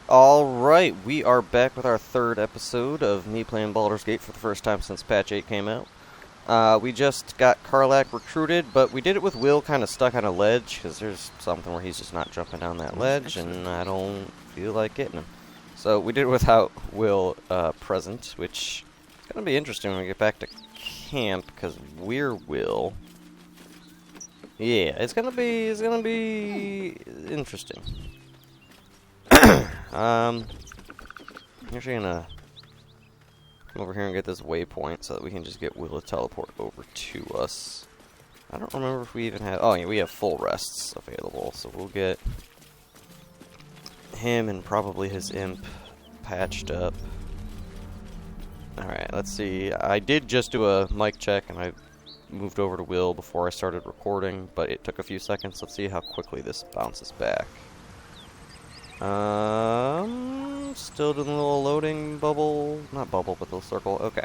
Alright, we are back with our third episode of me playing Baldur's Gate for the first time since patch 8 came out. We just got Karlach recruited, but we did it with Will kind of stuck on a ledge, because there's something where he's just not jumping down that ledge, and I don't feel like getting him. So we did it without Will present, which is going to be interesting when we get back to camp, because we're Will. Yeah, it's gonna be interesting. I'm actually gonna come over here and get this waypoint so that we can just get Will to teleport over to us. I don't remember if we even have... Oh, yeah, we have full rests available, so we'll get him and probably his imp patched up. Alright, let's see. I did just do a mic check, and I moved over to Will before I started recording, but it took a few seconds. Let's see how quickly this bounces back. Still doing a little loading bubble. Not bubble, but the circle. Okay.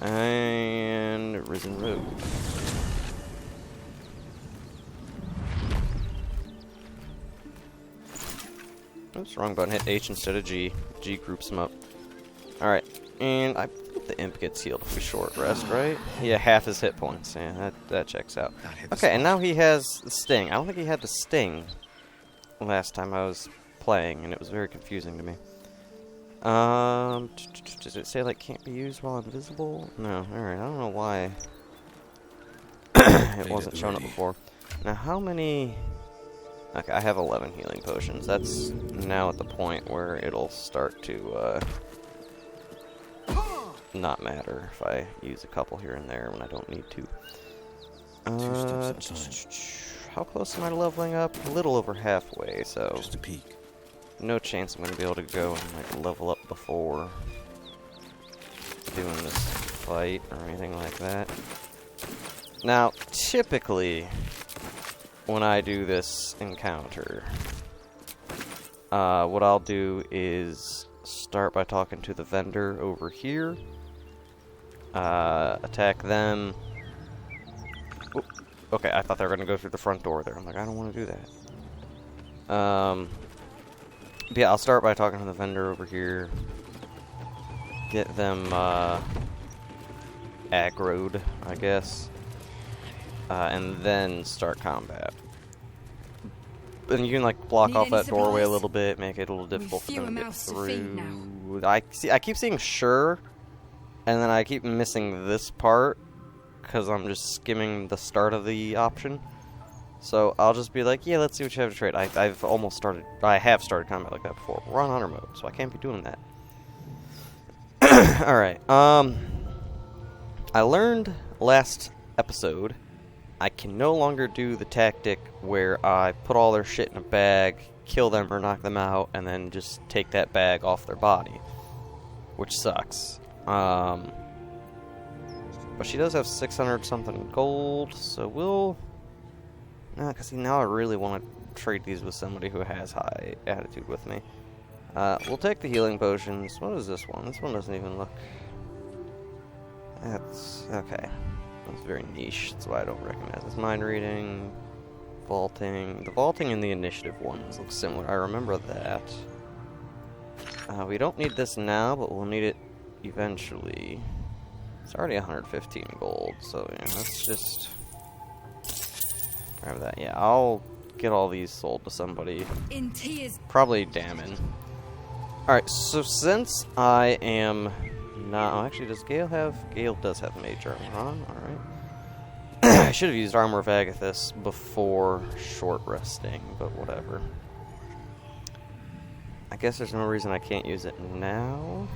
And Risen Road. Oops, wrong button. Hit H instead of G. G groups them up. Alright. And I think the imp gets healed if we short rest, right? Yeah, half his hit points. Yeah, that checks out. Okay, and now he has the sting. I don't think he had the sting last time I was playing, and it was very confusing to me. Does it say, like, can't be used while invisible? No, alright, I don't know why it wasn't shown up before. Now, how many... Okay, I have 11 healing potions. That's now at the point where it'll start to, not matter if I use a couple here and there when I don't need to. How close am I to leveling up? A little over halfway, so... Just a peek. No chance I'm going to be able to go and like level up before doing this fight or anything like that. Now, typically, when I do this encounter, what I'll do is start by talking to the vendor over here, attack them. Oop. Okay, I thought they were going to go through the front door there. I'm like, I don't want to do that. Yeah, I'll start by talking to the vendor over here. Get them, aggroed, I guess. And then start combat. And you can, like, block off that doorway a little bit, make it a little difficult for them to get through. I keep seeing sure, and then I keep missing this part, because I'm just skimming the start of the option. So I'll just be like, yeah, let's see what you have to trade. I have started combat like that before. We're on hunter mode, so I can't be doing that. Alright, I learned last episode I can no longer do the tactic where I put all their shit in a bag, kill them or knock them out, and then just take that bag off their body. Which sucks. But she does have 600 something gold, so we'll... Because see, now I really want to trade these with somebody who has high attitude with me. We'll take the healing potions. What is this one? This one doesn't even look... That's... okay. That's very niche. That's why I don't recognize this. Mind reading, vaulting. The vaulting and the initiative ones look similar. I remember that. We don't need this now, but we'll need it eventually. It's already 115 gold, so yeah, let's just... grab that. Yeah, I'll get all these sold to somebody. In tears. Probably Damon. Alright, so since I am not... Oh, actually, does Gale have... Gale does have mage armor on. Alright. I should have used Armor of Agathis before short resting, but whatever. I guess there's no reason I can't use it now.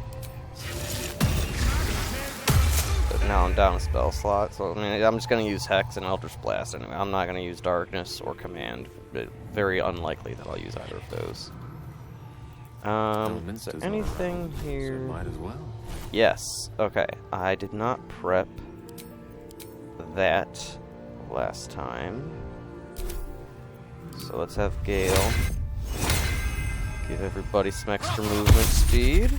But now I'm down a spell slot, so I mean, I'm just going to use Hex and Eldritch Blast anyway. I'm not going to use Darkness or Command. Very unlikely that I'll use either of those. Is there anything here? So might as well. Yes. Okay. I did not prep that last time. So let's have Gale give everybody some extra movement speed.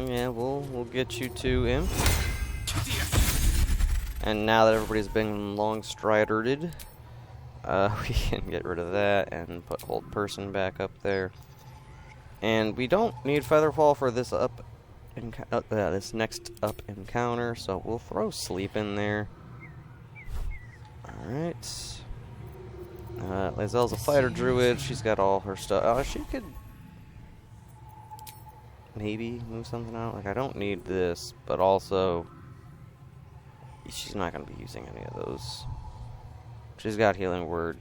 Yeah, we'll get you to Imp. And now that everybody's been long stridered, we can get rid of that and put hold person back up there. And we don't need Featherfall for this this next up encounter, so we'll throw sleep in there. Alright. Lae'zel's a fighter druid. She's got all her stuff. She could maybe move something out. Like, I don't need this, but also she's not going to be using any of those. She's got healing word.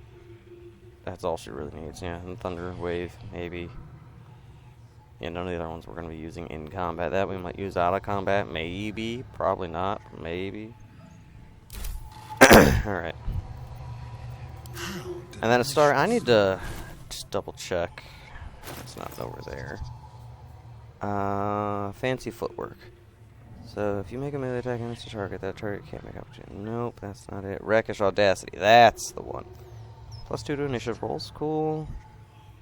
That's all she really needs. Yeah, and thunder wave, maybe. Yeah, none of the other ones we're going to be using in combat. That we might use out of combat. Maybe. Probably not. Maybe. Alright. And then a star. I need to just double check. It's not over there. Fancy footwork. So if you make a melee attack against a target, that target can't make opportunity. Nope, that's not it. Rakish Audacity. That's the one. +2 to initiative rolls. Cool.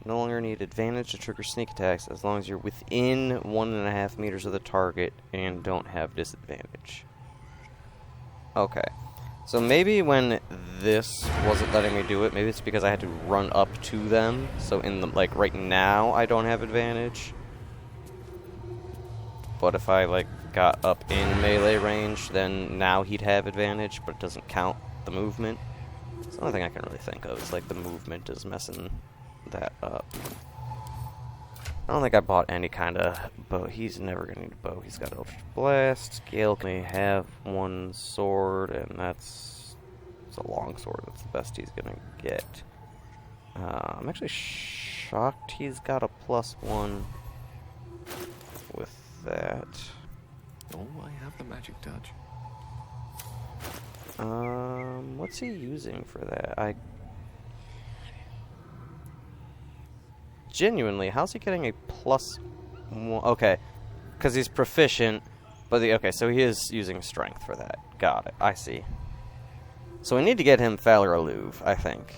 No longer need advantage to trigger sneak attacks as long as you're within 1.5 meters of the target and don't have disadvantage. Okay. So maybe when this wasn't letting me do it, maybe it's because I had to run up to them. So in the, like, right now I don't have advantage. But if I, like, got up in melee range, then now he'd have advantage, but it doesn't count the movement. It's the only thing I can really think of is, like, the movement is messing that up. I don't think I bought any kind of bow. He's never going to need a bow. He's got Eldritch Blast. Gale may have one sword, and it's a long sword. That's the best he's going to get. I'm actually shocked he's got a +1 with that. Oh, I have the magic touch. What's he using for that? Genuinely, how's he getting a +1? Okay, because he's proficient, but okay, so he is using strength for that. Got it, I see. So we need to get him Falar Alluve, I think.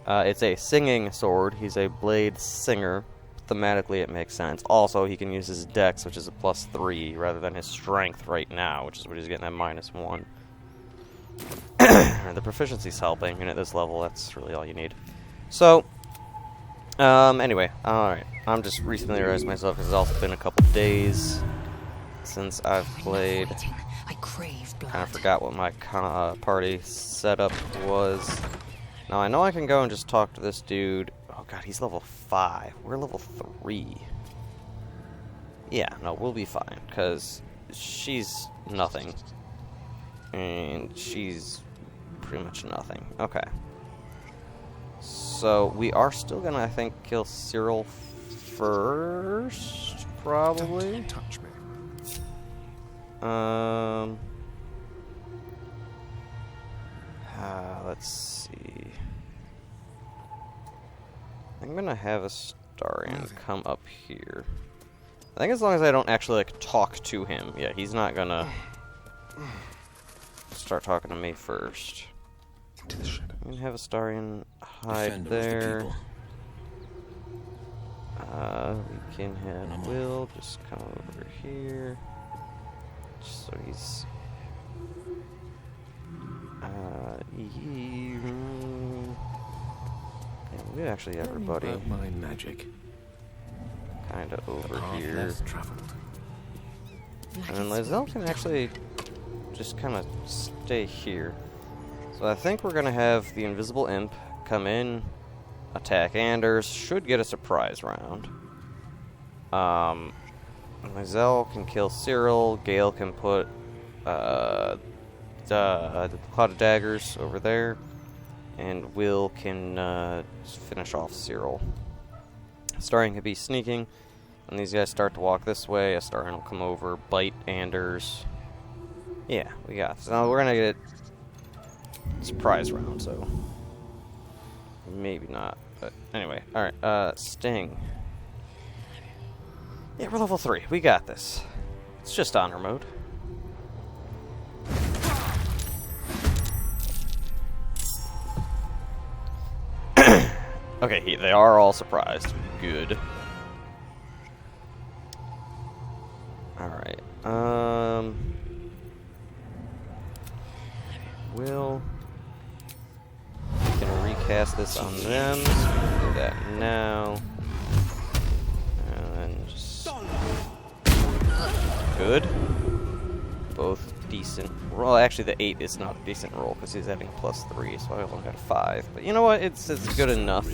It's a singing sword. He's a blade singer. Thematically, it makes sense. Also, he can use his dex, which is a +3, rather than his strength right now, which is what he's getting at -1. The proficiency's helping, and at this level, that's really all you need. So, anyway, alright. I'm just refamiliarizing myself because it's also been a couple days since I've played. I crave blood. Kind of forgot what my party setup was. Now, I know I can go and just talk to this dude. Oh god, he's level 5. We're level 3. Yeah, no, we'll be fine, because she's nothing. And she's pretty much nothing. Okay. So, we are still gonna, I think, kill Cyril first, probably. Don't touch me. Let's see. I'm gonna have Astarion come up here. I think as long as I don't actually, like, talk to him. Yeah, he's not gonna start talking to me first. Into the shadows. I'm gonna have Astarion hide Defender of the there. people. We can have Will just come over here. Just so he's... Yeah, we actually have everybody About my magic. kind of over Path here. less traveled. And then Lae'zel can actually just kind of stay here. So I think we're going to have the Invisible Imp come in, attack Anders, should get a surprise round. Lae'zel can kill Cyril, Gale can put the Cloud of Daggers over there, and Will can finish off Cyril. Astarion can be sneaking, and these guys start to walk this way. Astarion will come over, bite Anders. Yeah, we got this. Now we're gonna get a surprise round, so maybe not. But anyway, alright, Sting. Yeah, we're level 3. We got this. It's just honor mode. Okay, they are all surprised. Good. Alright, cast this on them. So we can do that now. And then just... Good. Both decent. Well, actually the 8 is not a decent roll because he's having +3, so I only got a 5. But you know what? It's good enough.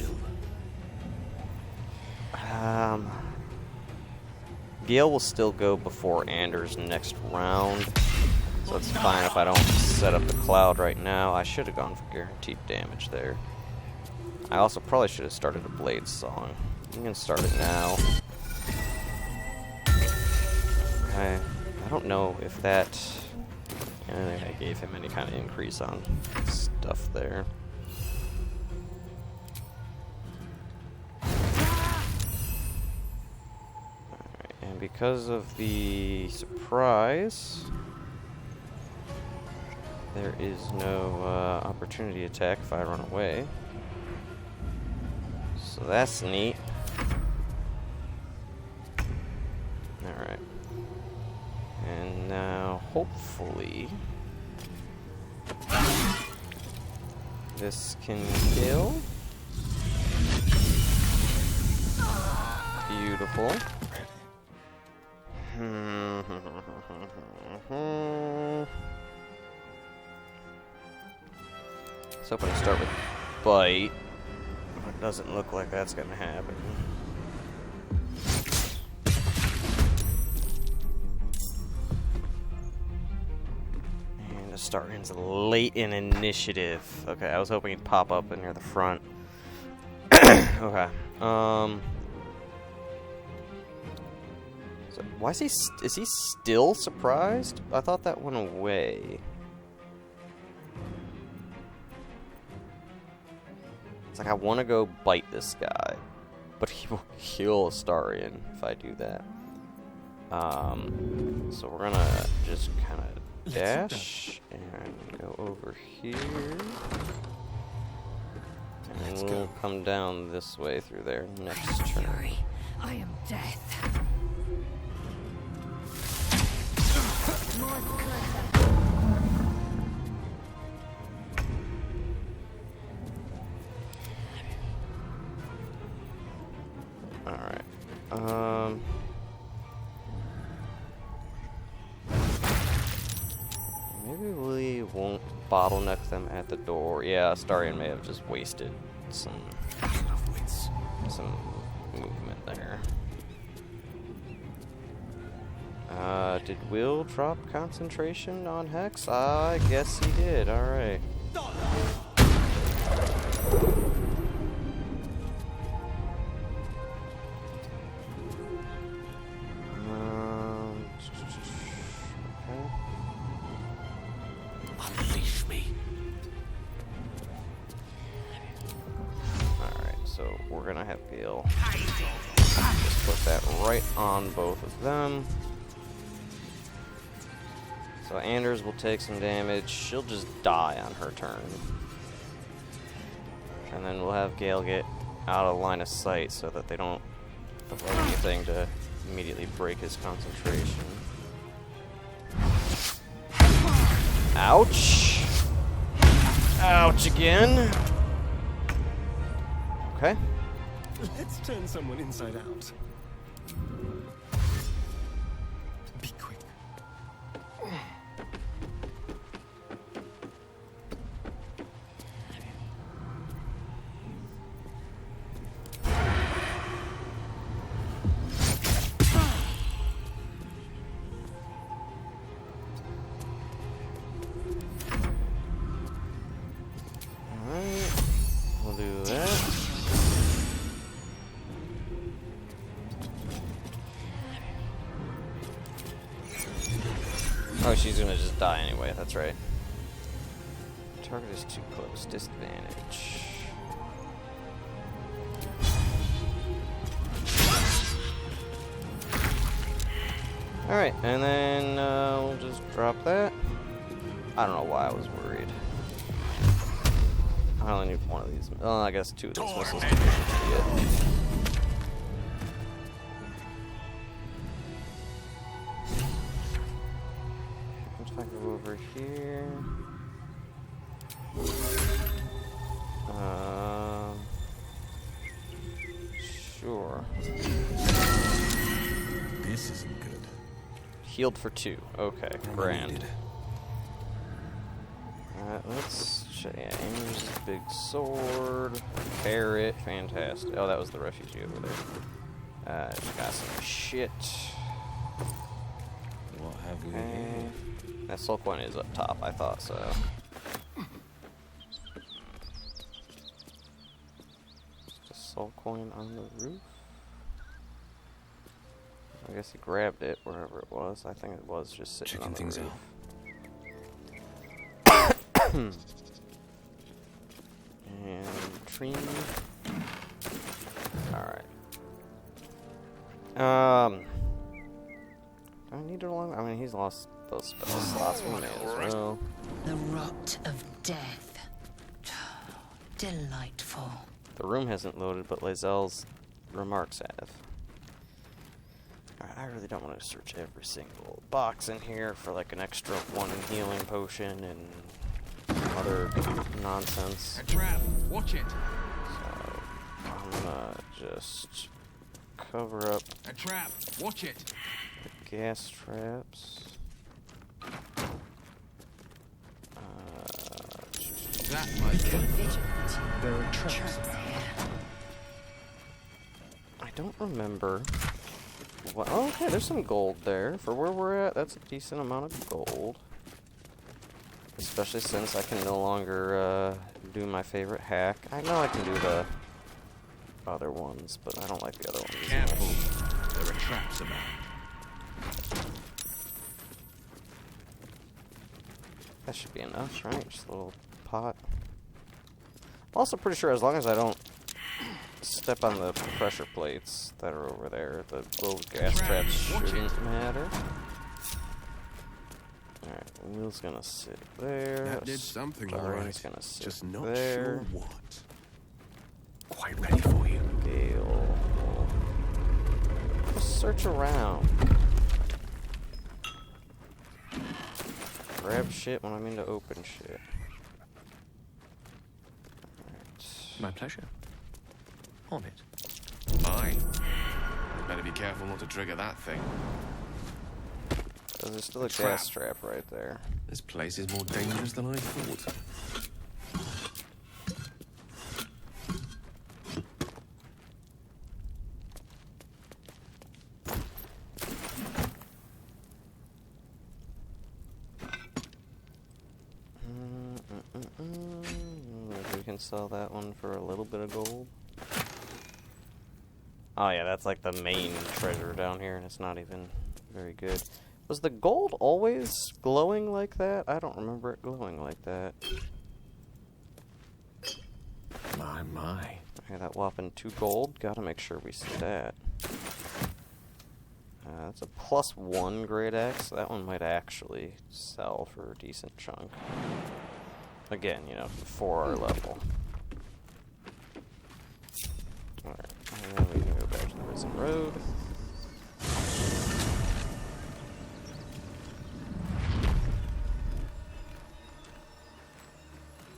Gale will still go before Anders next round. So it's fine if I don't set up the cloud right now. I should have gone for guaranteed damage there. I also probably should have started a blade song. I'm gonna start it now. I don't know if that... I don't think I gave him any kind of increase on stuff there. Alright, and because of the surprise... There is no opportunity attack if I run away. So that's neat. Alright. And now, hopefully, this can kill. Beautiful. So I'm going to start with bite. It doesn't look like that's going to happen. And Astarian's late in initiative. Okay, I was hoping he'd pop up in near the front. Okay. So why is he still surprised? I thought that went away. It's like I want to go bite this guy, but he will kill Astarian if I do that. So we're gonna just kind of dash and go over here, and we'll come down this way through there next turn. Fury, I am death. Alright. Maybe we won't bottleneck them at the door. Yeah, Astarian may have just wasted some movement there. Did Will drop concentration on Hex? I guess he did. Alright. Unleash me. Alright, so we're gonna have Gale just put that right on both of them. So Anders will take some damage. She'll just die on her turn. And then we'll have Gale get out of line of sight so that they don't throw anything to immediately break his concentration. Ouch! Ouch again! Okay. Let's turn someone inside out. Be quick. Alright. We'll do that. Oh, she's gonna just die anyway, that's right. Target is too close, disadvantage. Alright, and then we'll just drop that. I don't know why I was worried. I only need one of these. Oh, I guess two of these missiles can be it. If I go over here. Sure. This isn't good. Healed for 2. Okay, grand. Needed. Alright, let's check. Yeah, Amy's big sword. Carrot. Fantastic. Oh, that was the refugee over there. Just got some shit. What have we Okay. here? That soul coin is up top, I thought so. Just a soul coin on the roof? I guess he grabbed it wherever it was. I think it was just sitting Checking on the things roof. out. And tree. Alright. Do I need to long? I mean, he's lost those spell slots. We may as well. The rot of death. Delightful. The room hasn't loaded, but Lae'zel's remarks have. Alright, I really don't want to search every single box in here for like an extra 1 healing potion and other nonsense. A trap. Watch it. So I'm gonna just cover up A trap. Watch it. the gas traps. That might get. There are traps. Traps here. I don't remember. What? Oh, okay, there's some gold there. For where we're at, that's a decent amount of gold. Especially since I can no longer do my favorite hack. I know I can do the other ones, but I don't like the other ones as Careful. much. There are traps about. That should be enough, right? Just a little pot. I'm also pretty sure as long as I don't step on the pressure plates that are over there, the little gas traps shouldn't matter. Alright, Wheel's gonna sit there. That did something Starring's alright. gonna sit Just not there. sure what. Quite ready for you. Gale. Just search around. Grab shit when I mean to open shit. Alright. My pleasure. On it. Aye. Better be careful not to trigger that thing. There's still a Trap. gas trap right there. This place is more dangerous than I thought. Maybe we can sell that one for a little bit of gold. Oh yeah, that's like the main treasure down here, and it's not even very good. Was the gold always glowing like that? I don't remember it glowing like that. My. Okay, that whopping 2 gold. Gotta make sure we see that. That's a +1 great axe. That one might actually sell for a decent chunk. Again, you know, for our level. Alright, and then we can go back to the Risen Road.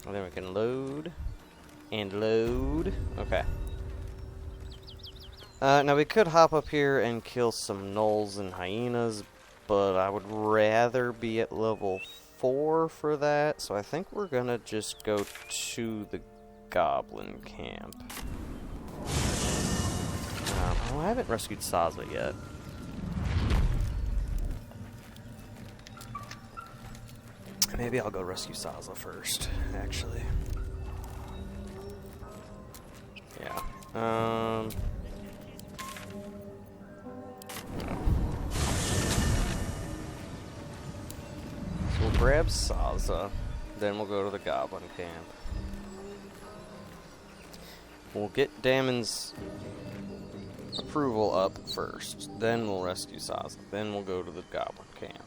And then we can load. And load. Okay. Now we could hop up here and kill some gnolls and hyenas, but I would rather be at level 4 for that, so I think we're gonna just go to the goblin camp. Oh, I haven't rescued Saza yet. Maybe I'll go rescue Saza first, actually. Yeah. So we'll grab Saza, then we'll go to the goblin camp. We'll get Damon's approval up first, then we'll rescue Saza, then we'll go to the goblin camp.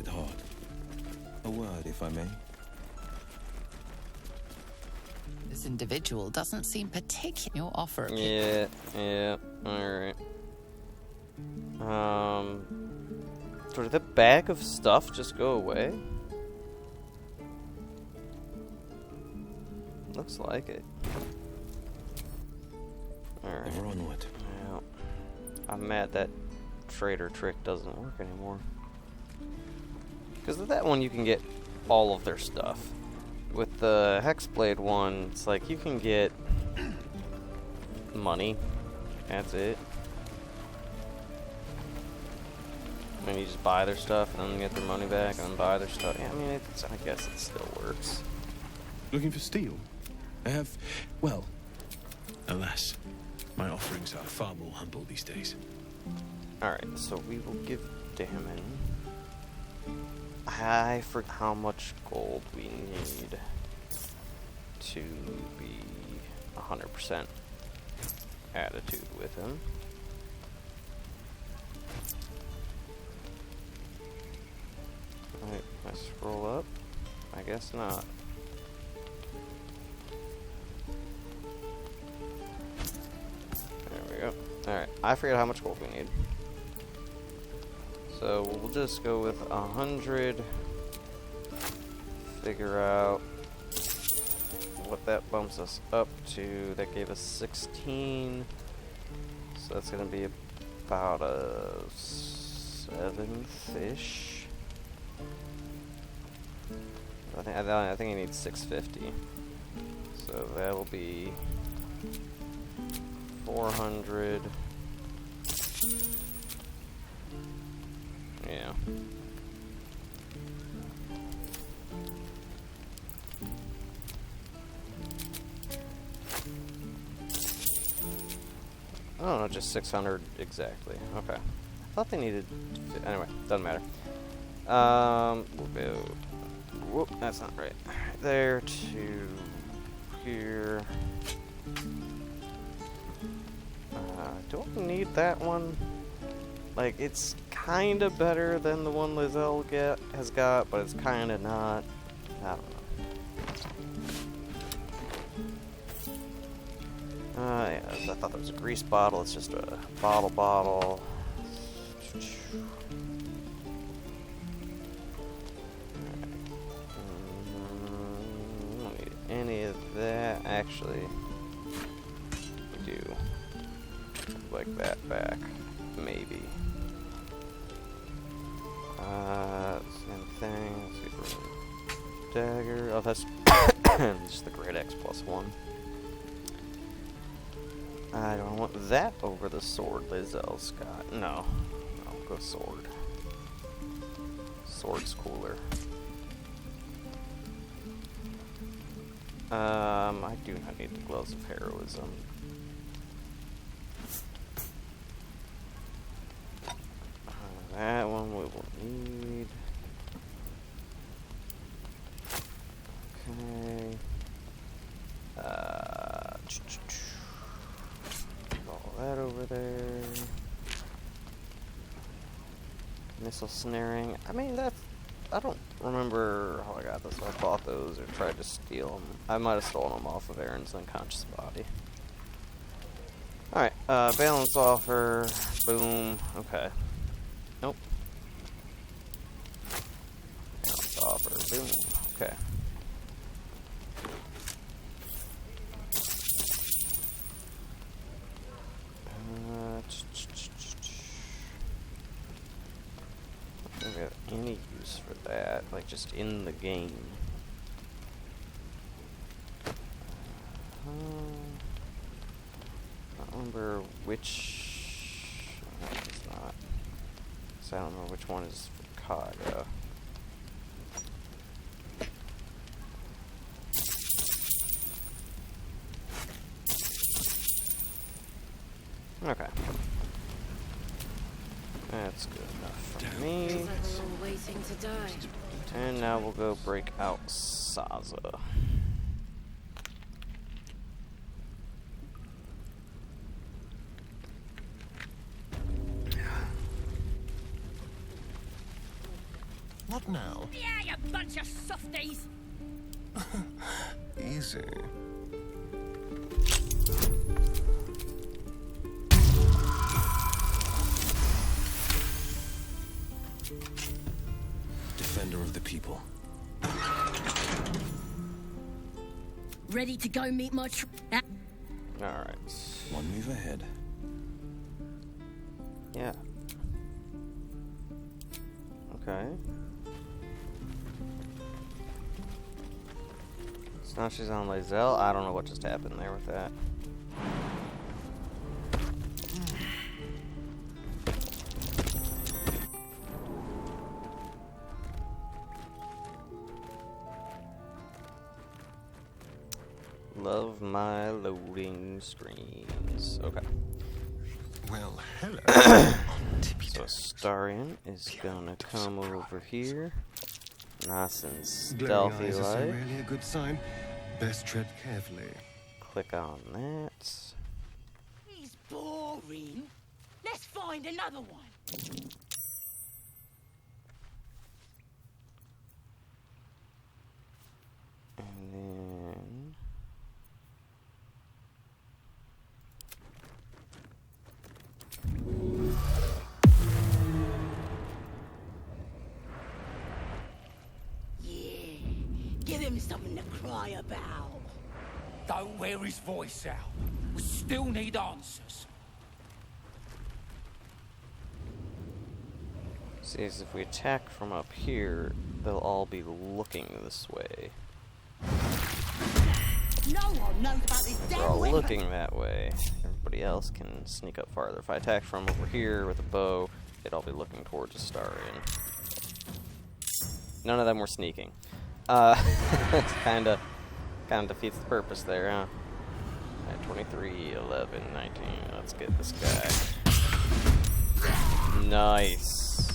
it hard. A word, if I may. This individual doesn't seem particular. Your offer. Yeah, alright. So did the bag of stuff just go away? Looks like it. Alright. Ever onward. Yeah. I'm mad that trader trick doesn't work anymore. Because with that one you can get all of their stuff. With the Hexblade one, it's like you can get money. That's it. And you just buy their stuff and then get their money back and then buy their stuff. Yeah, I mean, I guess it still works. Looking for steel? I have, well, alas, my offerings are far more humble these days. Alright, so we will give Damon. I forget how much gold we need to be 100% attitude with him. Alright, I scroll up? I guess not. There we go. Alright, I forget how much gold we need. So we'll just go with 100. Figure out what that bumps us up to. That gave us 16. So that's gonna be about a 7th-ish. I think I need 650. So that'll be 400. Yeah. I don't know, just 600 exactly. Okay. I thought they needed... Anyway, doesn't matter. We'll go... Whoop, that's not right. There to here. Do I need that one? Like, it's kind of better than the one Lizelle has got, but it's kind of not. I don't know. Yeah, I thought that was a grease bottle. It's just a bottle. Don't need any of that. Actually, we do. Like that back. Maybe. Same thing. Let's see for dagger. Oh, that's just the Great X +1. I don't want that over the sword Lizelle's got. No. I'll go sword. Sword's cooler. I do not need the gloves of heroism. That one we will need. Okay. All that over there. Missile snaring. I mean, that's... I don't remember how I got this. I bought those or tried to steal them. I might have stolen them off of Aaron's unconscious body. Alright, balance offer. Boom. Okay. Nope. Balance offer. Boom. Okay. I don't have any use for that, like just in the game. I don't remember which. No, it's not. So I don't remember which one is for Kaga. Okay. That's good enough for me. Waiting to die. And now we'll go break out Saza. Not now. Yeah, you bunch of softies. Easy. Defender of the people. Ready to go meet my Alright. One move ahead. Yeah. Okay. So now she's on Lazelle. I don't know what just happened there with that. Love my loading screens. Okay. Well, hello. So Astarion is gonna come over here. Nice and Glowing stealthy eyes are so like. rarely a good sign. Best tread carefully. Click on that. He's boring. Let's find another one. And then Yeah, give him something to cry about. Don't wear his voice out. We still need answers. see as if we attack from up here, they'll all be looking this way. No one knows about this If damn they're all weapon. looking that way, everybody else can sneak up farther. If I attack from over here with a bow, they'd all be looking towards Astarion. None of them were sneaking. It's kinda defeats the purpose there, huh? Alright, 23, 11, 19. Let's get this guy. Nice.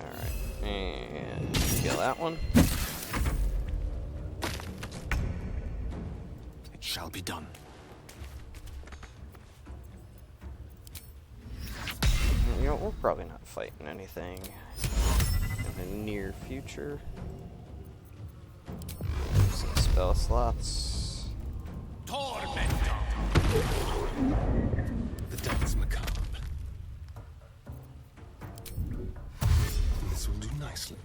Alright, and kill that one. It shall be done. You know, we're probably not fighting anything in the near future. Some spell slots. Tormentor! The dance macabre. This will do nicely.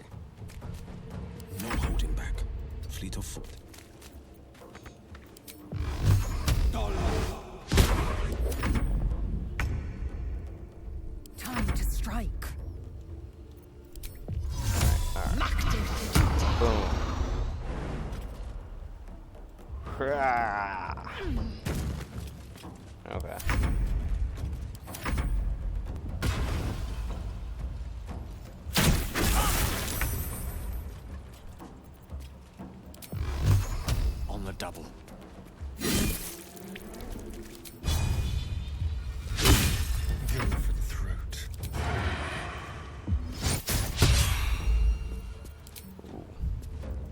No holding back. Fleet of foot. Time to strike. Boom. Hurrah. Okay. On the double. Go for the throat.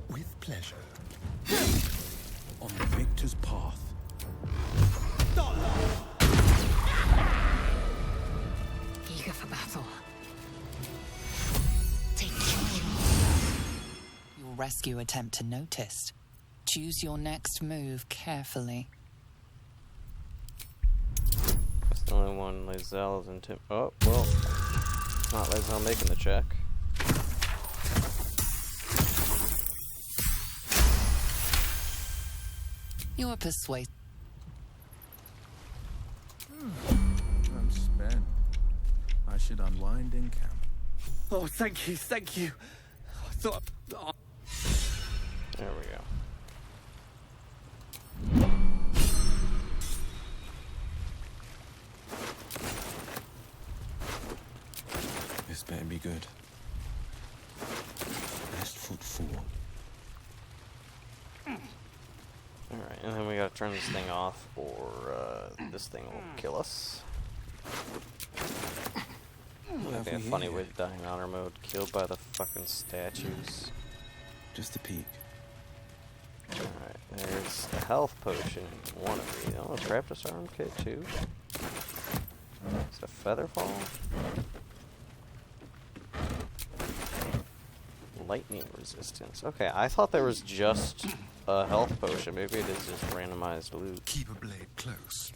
With pleasure. On the victor's path. Eager for battle. Take charge. Your rescue attempt to notice. Choose your next move carefully. That's the only one Lazelle is into. Oh, well. It's not Lazelle making the check. You are persuasive. I'm spent. I should unwind in camp. Oh, thank you, thank you. I thought... Oh. There we go. This better be good. Best foot forward. Alright, and then we gotta turn this thing off, or this thing will kill us. That'd be a funny way to die in honor mode, killed by the fucking statues. Just a peek. Alright, there's the health potion in one of these. Oh, craft disarm kit too. Is it a feather fall? Lightning resistance. Okay, I thought there was just a health potion. Maybe it is just randomized loot. Keep a blade close.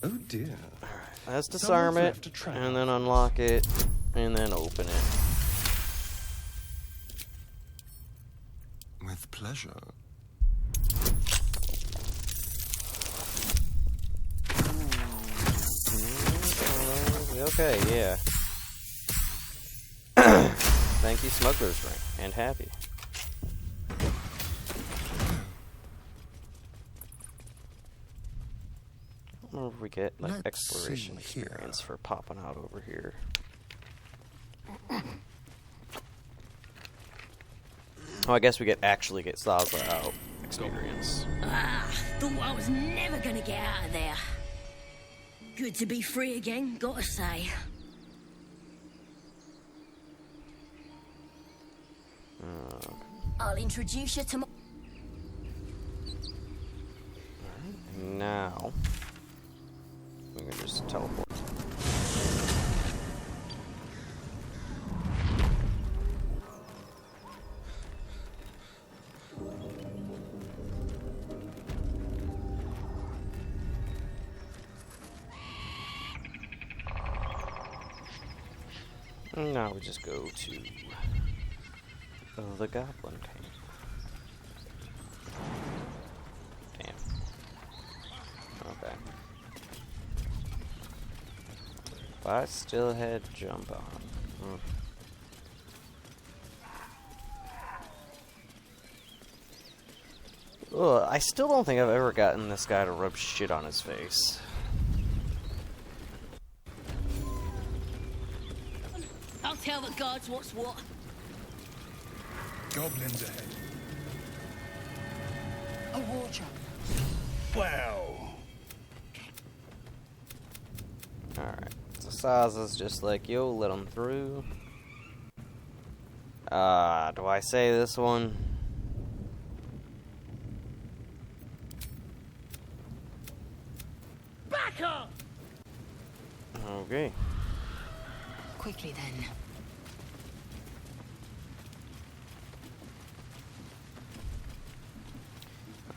Oh dear. Alright, let's disarm it, and then unlock it, and then open it. With pleasure. Okay, yeah. Thank you, Smuggler's Ring, and happy. I don't know if we get like Let's exploration see here. experience for popping out over here. Oh, I guess we actually get Saza out experience. Thought I was never gonna get out of there. Good to be free again, gotta say. I'll introduce you to my... Now, we can just teleport. And now we just go to the Goblin Camp. Damn. Okay. But I still had jump on. Ugh, I still don't think I've ever gotten this guy to rub shit on his face. I'll tell the guards what's what. Goblins ahead. A war jump. Wow. Alright, so Saza's just like, yo, let him through. Do I say this one? Back up! Okay. Quickly then.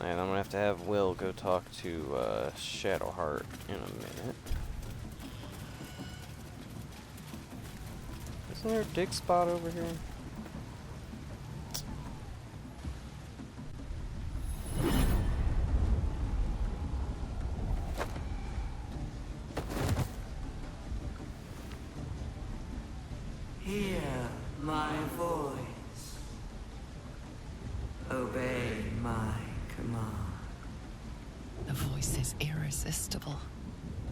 And I'm gonna have Will go talk to Shadowheart in a minute. Isn't there a dig spot over here? Hear my voice. Obey my command. The voice is irresistible.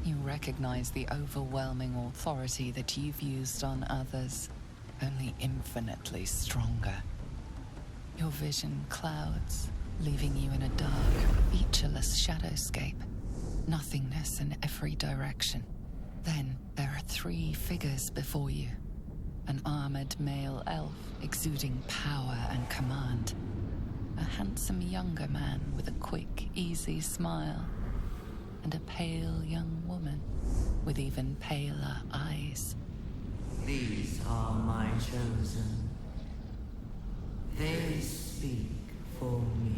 You recognize the overwhelming authority that you've used on others, only infinitely stronger. Your vision clouds, leaving you in a dark, featureless shadowscape. Nothingness in every direction. Then there are 3 figures before you. An armored male elf exuding power and command. A handsome younger man with a quick, easy smile. And a pale young woman with even paler eyes. These are my chosen. They speak for me.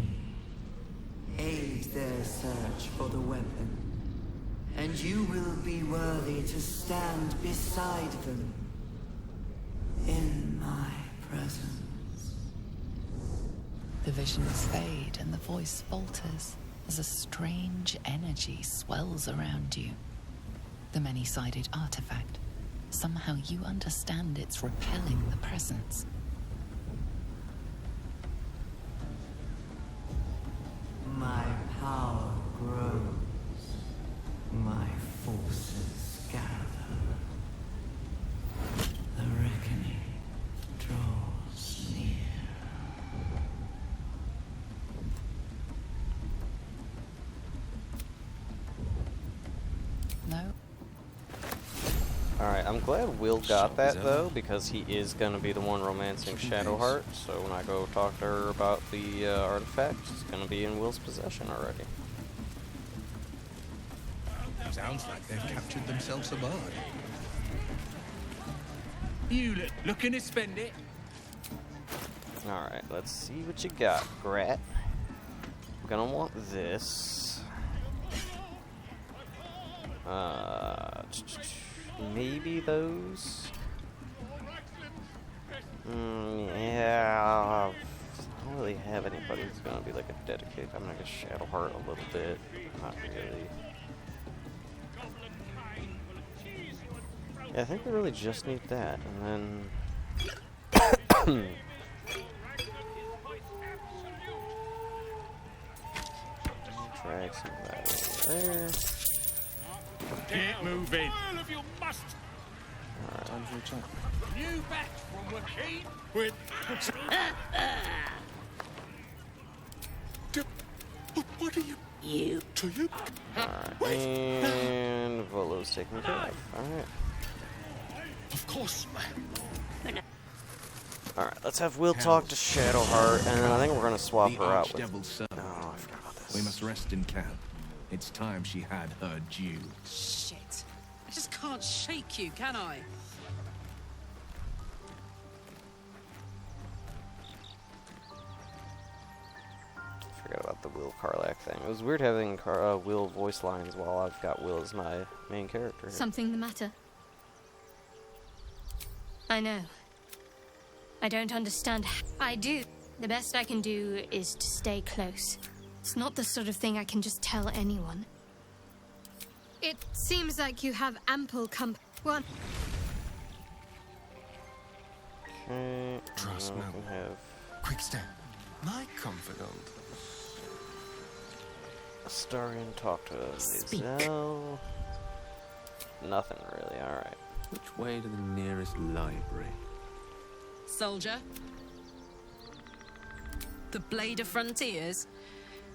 Aid their search for the weapon. And you will be worthy to stand beside them. In my presence. The visions fade and the voice falters as a strange energy swells around you. The many-sided artifact. Somehow you understand it's repelling the presence. My power grows. My forces gather. The reckoning draws near. Alright, I'm glad Will got that though, because he is gonna be the one romancing Shadowheart. So when I go talk to her about the artifact, it's gonna be in Will's possession already. Sounds like they've captured themselves a bard. You looking to spend it? Alright, let's see what you got, Grat. I'm gonna want this. Maybe those? Yeah. I don't really have anybody who's gonna be like a dedicated. I'm gonna get Shadowheart a little bit. Not really. Yeah, I think we really just need that, and then drag some of that over there. Get moving. Alright. Time for a chat. You back from Wakeen with. What are you? You. To you? Alright, and Volo's taking care of. Alright. Of course. Alright, let's have Will talk to Shadowheart, and then I think we're gonna swap her out with... Archdevil's son. Oh, I forgot about this. We must rest in camp. It's time she had her due. Shit. I just can't shake you, can I? Forgot about the Will Karlak thing. It was weird having Will voice lines while I've got Will as my main character here. Something the matter? I know. I don't understand. I do. The best I can do is to stay close. It's not the sort of thing I can just tell anyone. It seems like you have ample One. Okay. Trust we no. have Quick step. My confidant. Astarion talk to Speak. Mazel. Nothing really. Alright. Which way to the nearest library? Soldier? The Blade of Frontiers?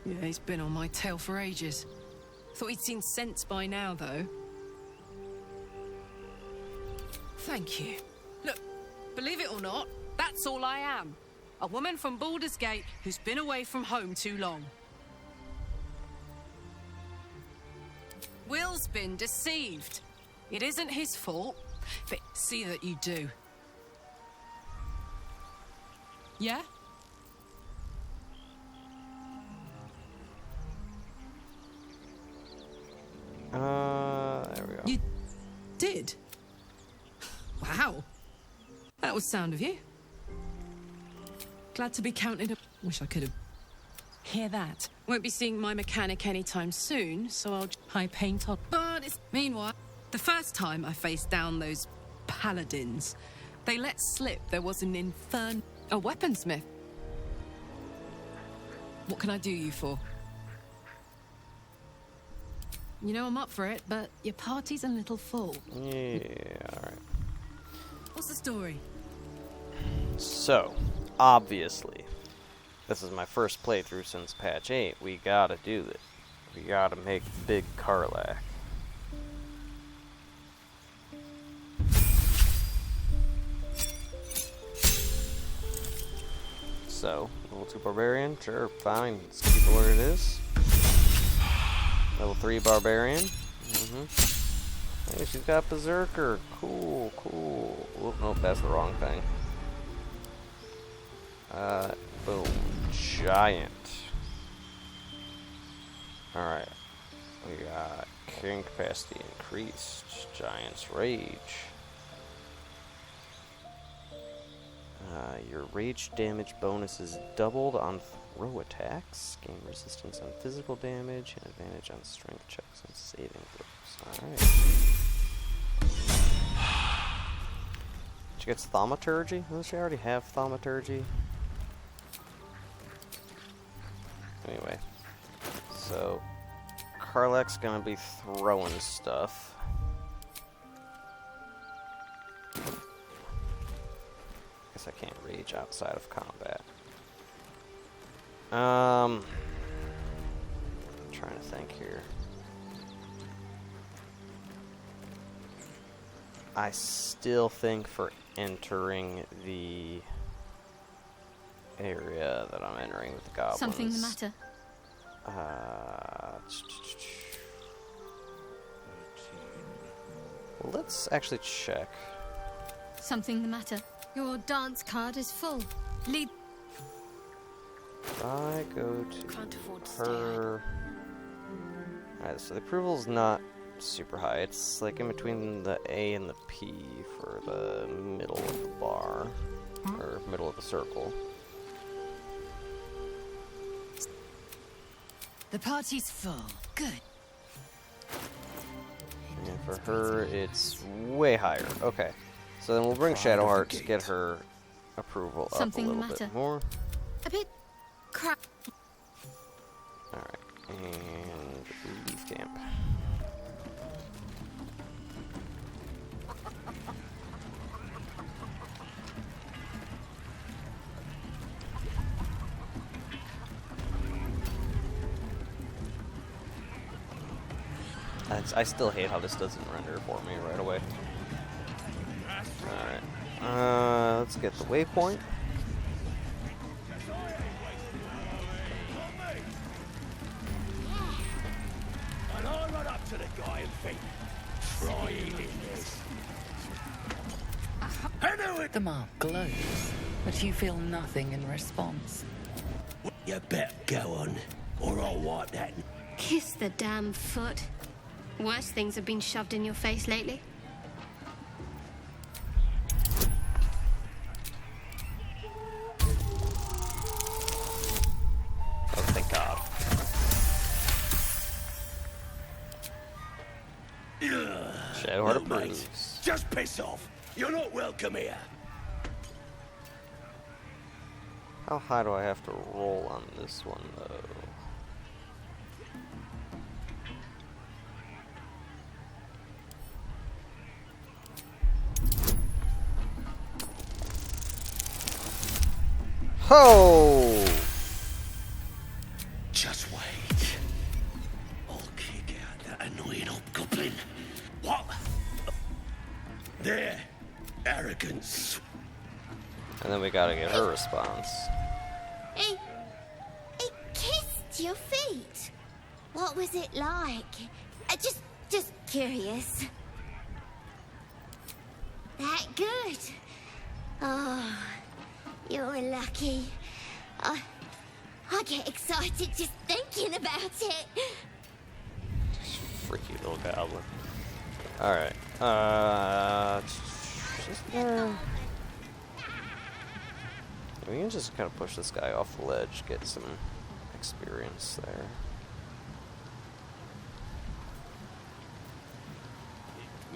Yeah, he's been on my tail for ages. Thought he'd seen sense by now, though. Thank you. Look, believe it or not, that's all I am. A woman from Baldur's Gate who's been away from home too long. Will's been deceived. It isn't his fault, but see that you do. Yeah? There we go. You did? Wow. That was sound of you. Glad to be counted up. Wish I could have. Hear that? Won't be seeing my mechanic anytime soon, so I'll high paint on. But it's meanwhile, the first time I faced down those paladins, they let slip there was an a weaponsmith. What can I do you for? You know I'm up for it, but your party's a little full. Yeah, alright. What's the story? So, obviously, this is my first playthrough since patch 8. We gotta do it. We gotta make big Karlak. So, level 2 Barbarian, sure, fine. Let's keep it where it is. Level 3 Barbarian. Hey, she's got Berserker. Cool, cool. Oop, nope, that's the wrong thing. Boom. Giant. Alright. We got King Capacity increased. Giant's Rage. Your rage damage bonus is doubled on throw attacks. Gain resistance on physical damage and advantage on strength checks and saving throws. Alright. She gets Thaumaturgy? Doesn't she already have Thaumaturgy? Anyway. So, Karlak's gonna be throwing stuff. I can't rage outside of combat. I'm trying to think here. I still think for entering the area that I'm entering with the goblins. Something the matter? Let's actually check. Something the matter? Your dance card is full. Lead. If I go to Can't afford to her. Alright, so the approval's not super high. It's like in between the A and the P for the middle of the bar. Or middle of the circle. The party's full. Good. And for her, it's way higher. Okay. So then we'll bring Shadowheart to get her approval Something up a the little bit matter? more. A bit crap. Alright. And leave camp. I still hate how this doesn't render for me right away. Alright. Let's get the waypoint. And I run up to the guy and think, try eating this. The mark glows, but you feel nothing in response. You better go on, or I'll wipe that. Kiss the damn foot. Worse things have been shoved in your face lately. Oh, thank God. Shadowheart approves. Just piss off. You're not welcome here. How high do I have to roll on this one, though? Ho! Just wait. I'll kick out that annoying hobgoblin. What? There. Arrogance. And then we gotta get her response. He kissed your feet. What was it like? Just curious. That good? Oh, you're lucky. I get excited just thinking about it. Freaky little goblin. Alright. We can just kind of push this guy off the ledge, get some experience there.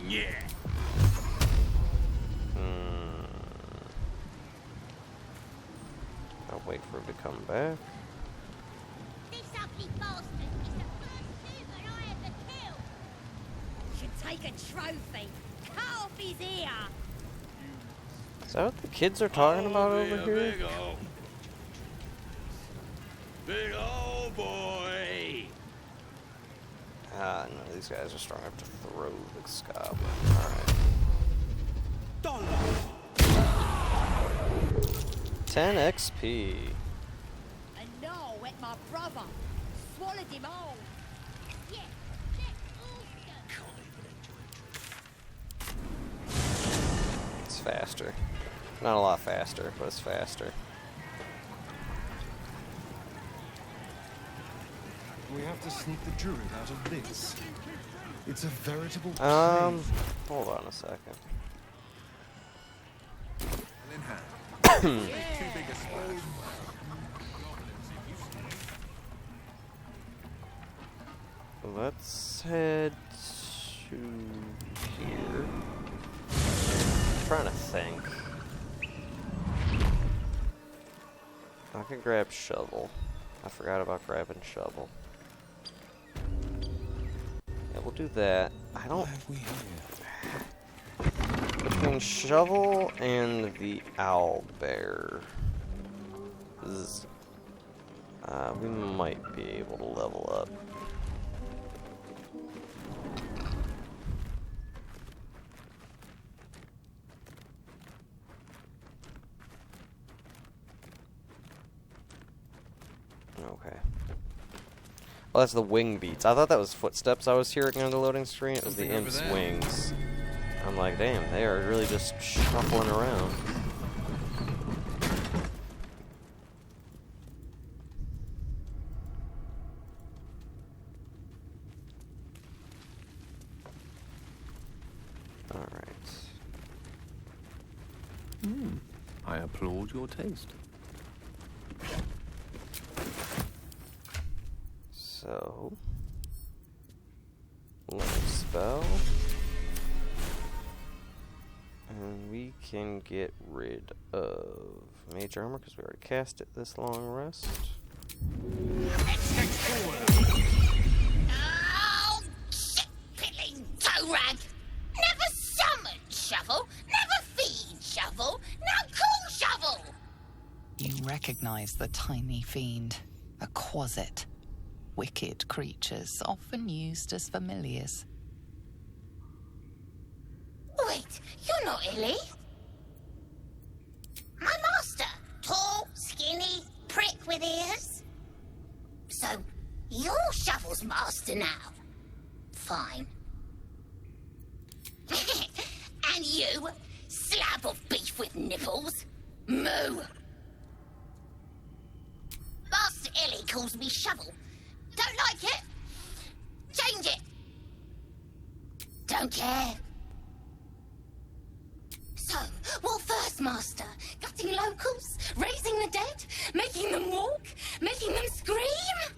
Yeah. I'll wait for him to come back. This ugly bastard is the first human I ever killed. Should take a trophy. Cut off his ear. Is that what the kids are talking about over here? Big old boy. Ah, no, these guys are strong enough to throw this goblin. Alright. 10 XP. And no, with my brother. Swallowed him all. Yeah, It's faster. Not a lot faster, but it's faster. We have to sneak the druid out of this. It's a veritable Hold on a second. In hand. Too big a splash. Let's head to here. I'm trying to think. I can grab shovel. I forgot about grabbing shovel. Yeah, we'll do that. I don't. Between shovel and the owl bear, we might be able to level up. Oh, that's the wing beats. I thought that was footsteps I was hearing on the loading screen. It was the Something over imp's there. wings. I'm like, damn, they are really just shuffling around. Alright. I applaud your taste. So, learn spell, and we can get rid of mage armor because we already cast it this long rest. Oh, shit-pilling toe rag! Never summon shovel, never feed shovel, now call shovel! You recognize the tiny fiend, a quasit. Wicked creatures, often used as familiars. Wait, you're not Illy? My master, tall, skinny, prick with ears. So, you're Shovel's master now. Fine. And you, slab of beef with nipples. Moo. Master Illy calls me Shovel. Don't like it? Change it. Don't care. So, what first, Master? Gutting locals? Raising the dead? Making them walk? Making them scream?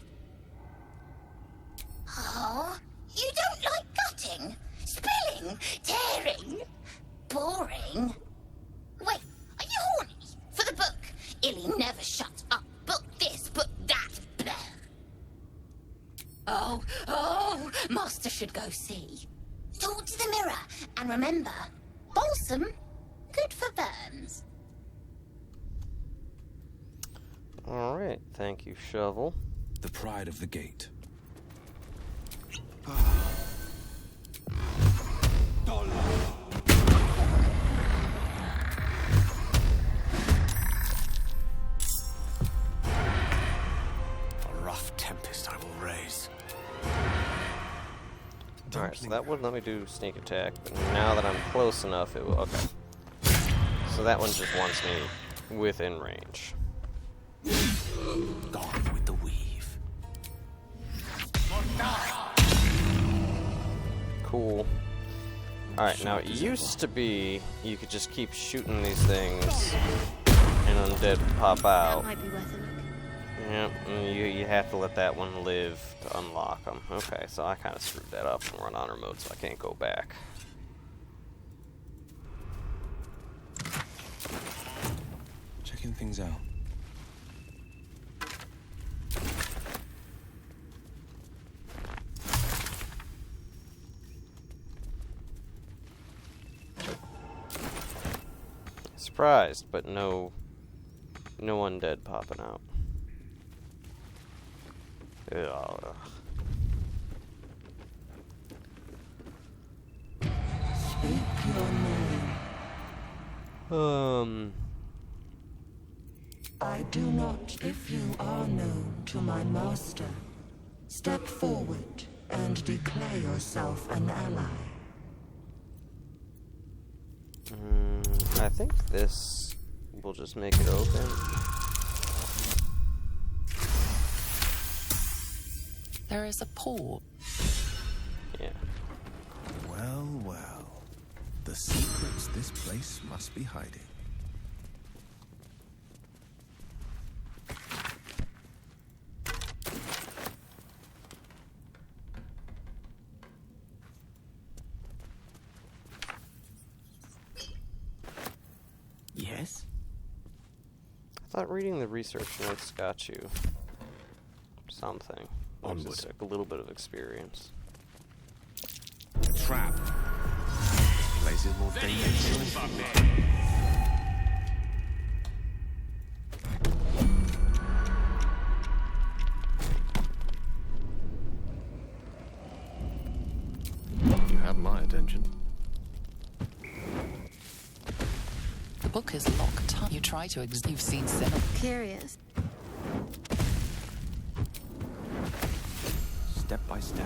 Oh, you don't like gutting? Spilling? Tearing? Boring? Wait, are you horny? For the book? Illy never shuts up. Book this, book that. Blah. Oh, Master should go see. Talk to the mirror, and remember, balsam, good for burns. Alright, thank you, Shovel. The pride of the gate. A rough tempest I will raise. Alright, so that wouldn't let me do sneak attack, but now that I'm close enough, it will. Okay. So that one just wants me within range. Gone with the weave. Cool. Alright, now it used to be you could just keep shooting these things and undead would pop That out. might be worth a look. Yep, and you have to let that one live to unlock them. Okay, so I kind of screwed that up and we're on honor mode, so I can't go back. Checking things out. Surprised, but no undead popping out. Ugh. Speak your name. I do not, if you are known to my master. Step forward and declare yourself an ally. I think this will just make it open. There is a pool. Yeah. Well, well. The secrets this place must be hiding. Yes? I thought reading the research notes got you something. Or Onward. just like a little bit of experience. Trap. This place is more dangerous than I thought. You have my attention. The book is locked up. You try to you've seen cinema. Curious. by step.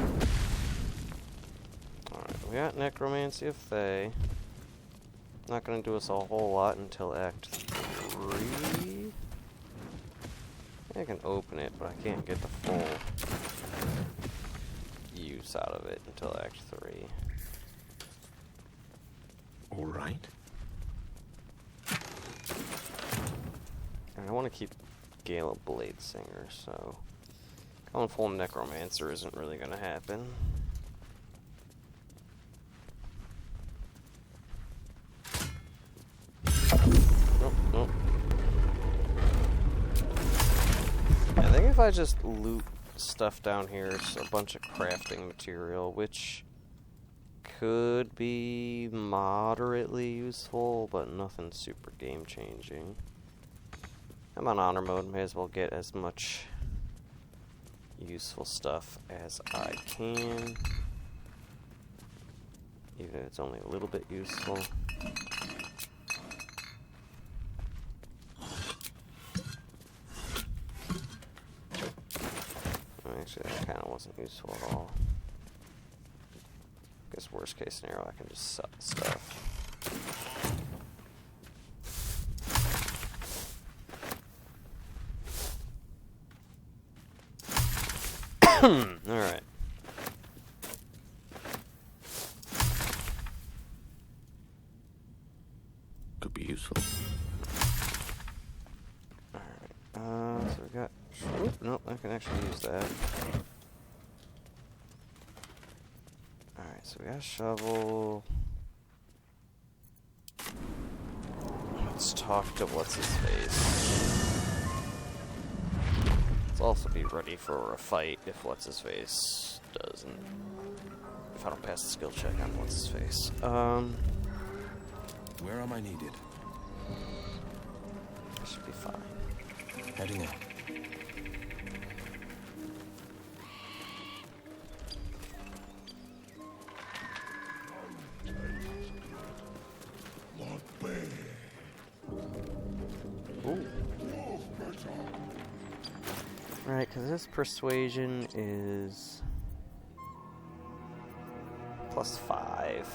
Alright, we got Necromancy of Fae. Not gonna do us a whole lot until Act 3. I can open it, but I can't get the full use out of it until Act 3. Alright. And I want to keep Gala Bladesinger, so going full Necromancer isn't really gonna happen. Nope. I think if I just loot stuff down here, it's a bunch of crafting material, which could be moderately useful, but nothing super game-changing. I'm on honor mode, may as well get as much useful stuff as I can, even if it's only a little bit useful. Actually, that kind of wasn't useful at all. I guess worst case scenario, I can just sell stuff. Alright. Could be useful. Alright, so we got... Oop, nope, I can actually use that. Alright, so we got a shovel. Let's talk to what's-his-face. Let's also be ready for a fight if what's-his-face doesn't... If I don't pass the skill check on what's-his-face. Where am I needed? I should be fine. Heading out. Right, because this persuasion is +5.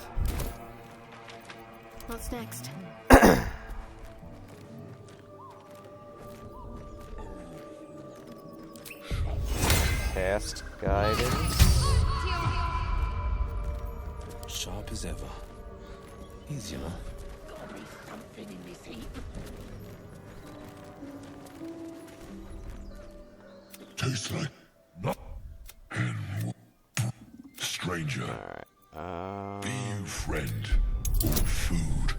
What's next? Cast guidance. Sharp as ever. Easy enough. Gotta be something in this heap. Tastes like not and stranger. Alright. Be you friend or food.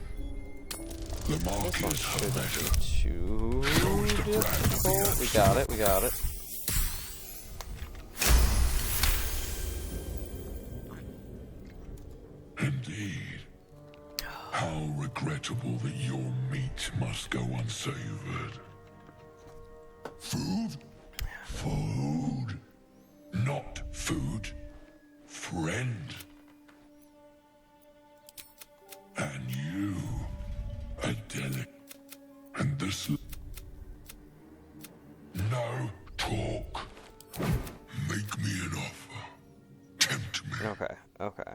The markers have better. Too difficult. We got it. We got it. Indeed. How regrettable that your meat must go unsavored. Food? Food. Not food. Friend. And you, a delicate. And this. No talk. Make me an offer. Tempt me. Okay, okay.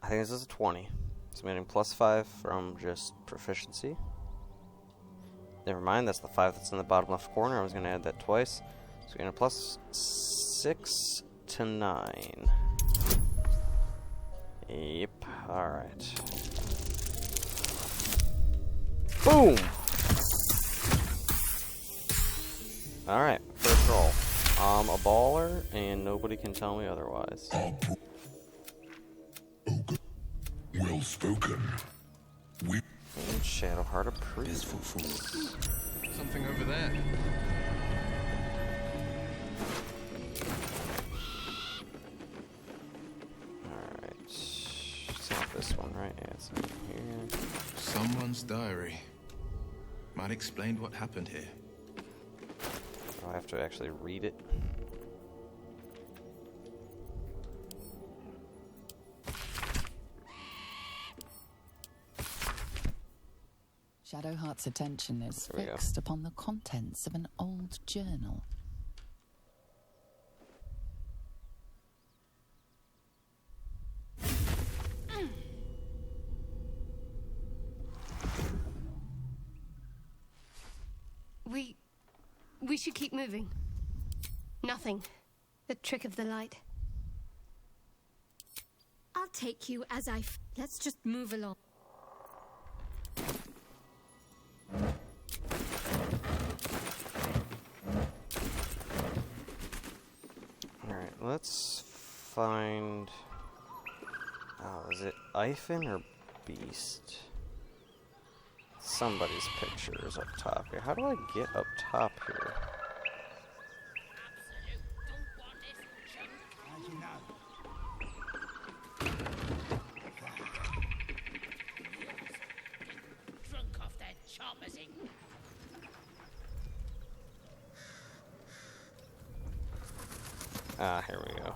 I think this is a 20. So I'm getting +5 from just proficiency. Never mind, that's the 5 that's in the bottom left corner. I was going to add that twice. So we're getting a +6 to 9. Yep, alright. Boom! Alright, first roll. I'm a baller, and nobody can tell me otherwise. Well spoken. And Shadowheart approved. Something over there. Alright. It's not this one, right? Yeah, it's in here. Someone's diary. Might explain what happened here. Do I have to actually read it? Shadowheart's attention is fixed upon the contents of an old journal. should keep moving. Nothing. The trick of the light. I'll take you as let's just move along. Alright, let's find... Oh, is it Ivan or Beast? Somebody's picture is up top here. How do I get up top here? Ah, here we go.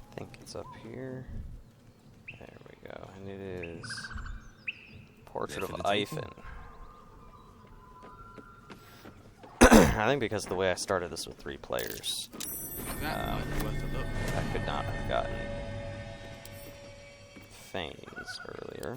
I think it's up here. There we go. And it is Portrait of Ivan. I think because of the way I started this with 3 players, I could not have gotten Fanes earlier.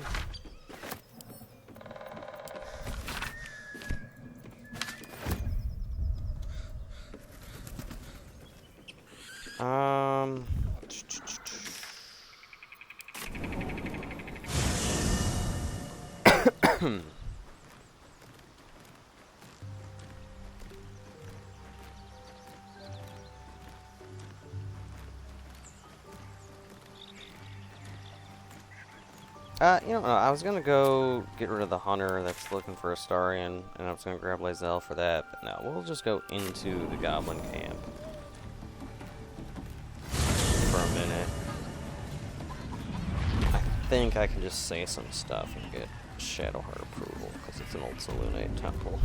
You know, I was gonna go get rid of the hunter that's looking for Astarion, and I was gonna grab Lae'zel for that, but no, we'll just go into the goblin camp for a minute. I think I can just say some stuff and get Shadowheart approval, because it's an old Selûne temple.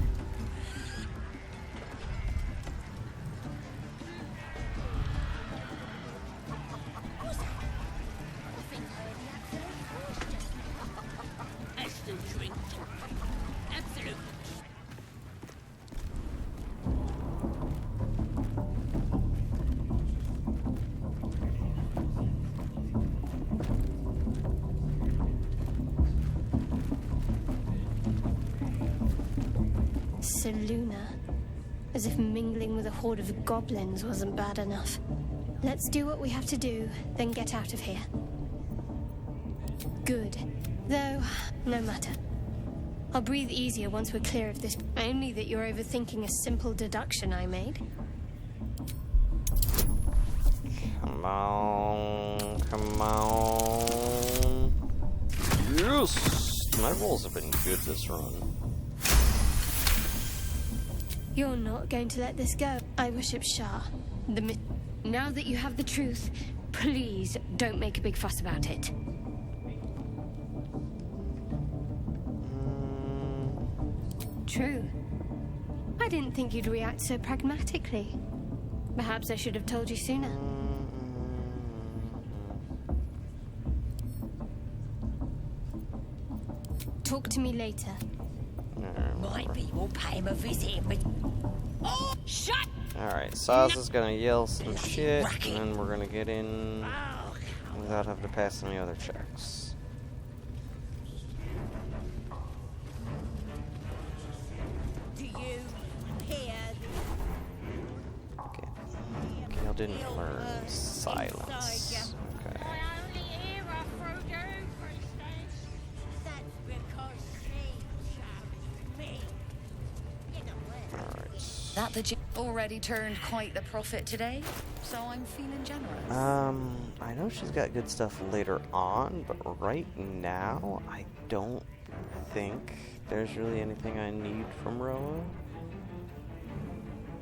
Selûne. As if mingling with a horde of goblins wasn't bad enough. Let's do what we have to do, then get out of here. Good. Though, no matter. I'll breathe easier once we're clear of this. Only that you're overthinking a simple deduction I made. Come on, come on. Yes! My rolls have been good this run. You're not going to let this go. I worship Shah. Now that you have the truth, please don't make a big fuss about it. True. I didn't think you'd react so pragmatically. Perhaps I should have told you sooner. Talk to me later. Maybe we'll pay him a visit, but... Oh, shut! Alright, Saz is gonna yell some shit, and then we're gonna get in without having to pass any other checks. Do you hear? Okay. Gale didn't learn silence. Okay. That the already turned quite the profit today, so I'm feeling generous. I know she's got good stuff later on, but right now, I don't think there's really anything I need from Roa.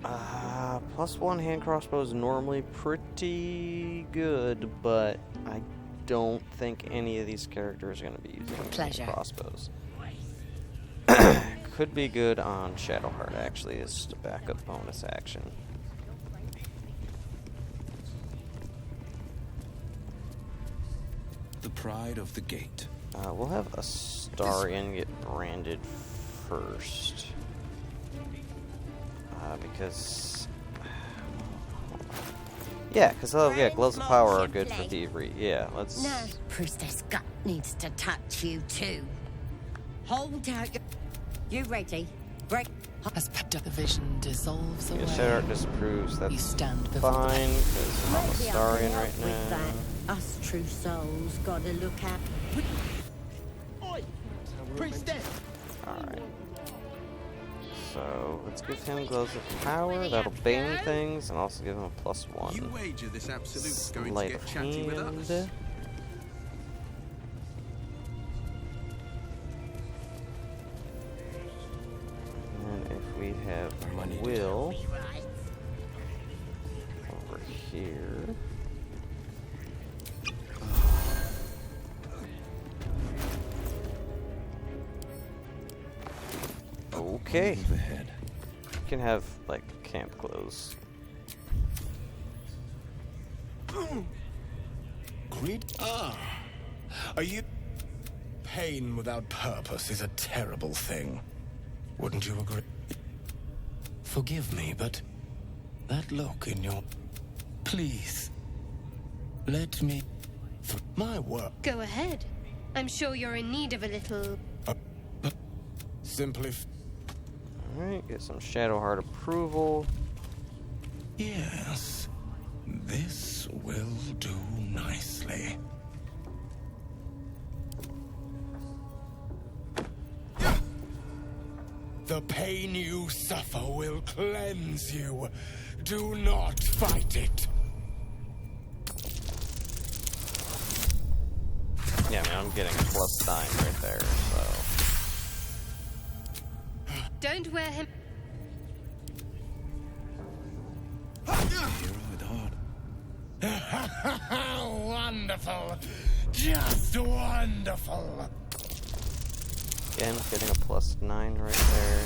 +1 hand crossbow is normally pretty good, but I don't think any of these characters are going to be using hand crossbows. Could be good on Shadowheart, actually, as just a backup bonus action. The pride of the gate. We'll have Astarion get branded first. Because... Yeah, because gloves of power are good for thievery. Yeah, let's. No, Priestess Gut needs to touch you too. Hold out. You ready? Break. As the vision dissolves away, Shadow Art disapproves. That's you stand before fine, because I'm a Maybe I Starian can help right with now. that. Us true souls gotta look at. Oi! Priestess! Alright. So, let's give him gloves of power. That'll bane things, and also give him a +1. You wager this absolute's going to Sleight get of chatty with hand. us? And if we have Will over here. Okay. Move ahead. You can have, like, camp clothes. Greed? Ah. Are you... Pain without purpose is a terrible thing. Wouldn't you agree? Forgive me, but... that look in your... Please. Let me... my work. Go ahead. I'm sure you're in need of a little... Simply... Alright, get some Shadowheart approval. Yes. This will do nicely. The pain you suffer will cleanse you. Do not fight it. Yeah, I mean, I'm getting a +9 right there, so... Don't wear him. Wonderful. Just wonderful. Again, getting a +9 right there.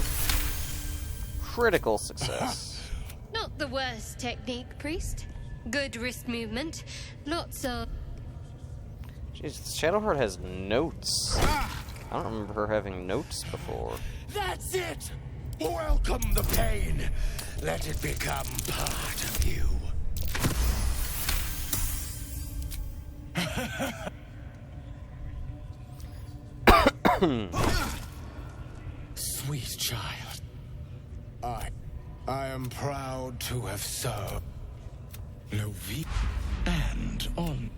Critical success. Not the worst technique, priest. Good wrist movement. Lots of... Jeez, Shadowheart has notes. I don't remember her having notes before. That's it! Welcome the pain. Let it become part of you. Sweet child. I am proud to have served Lovi and on.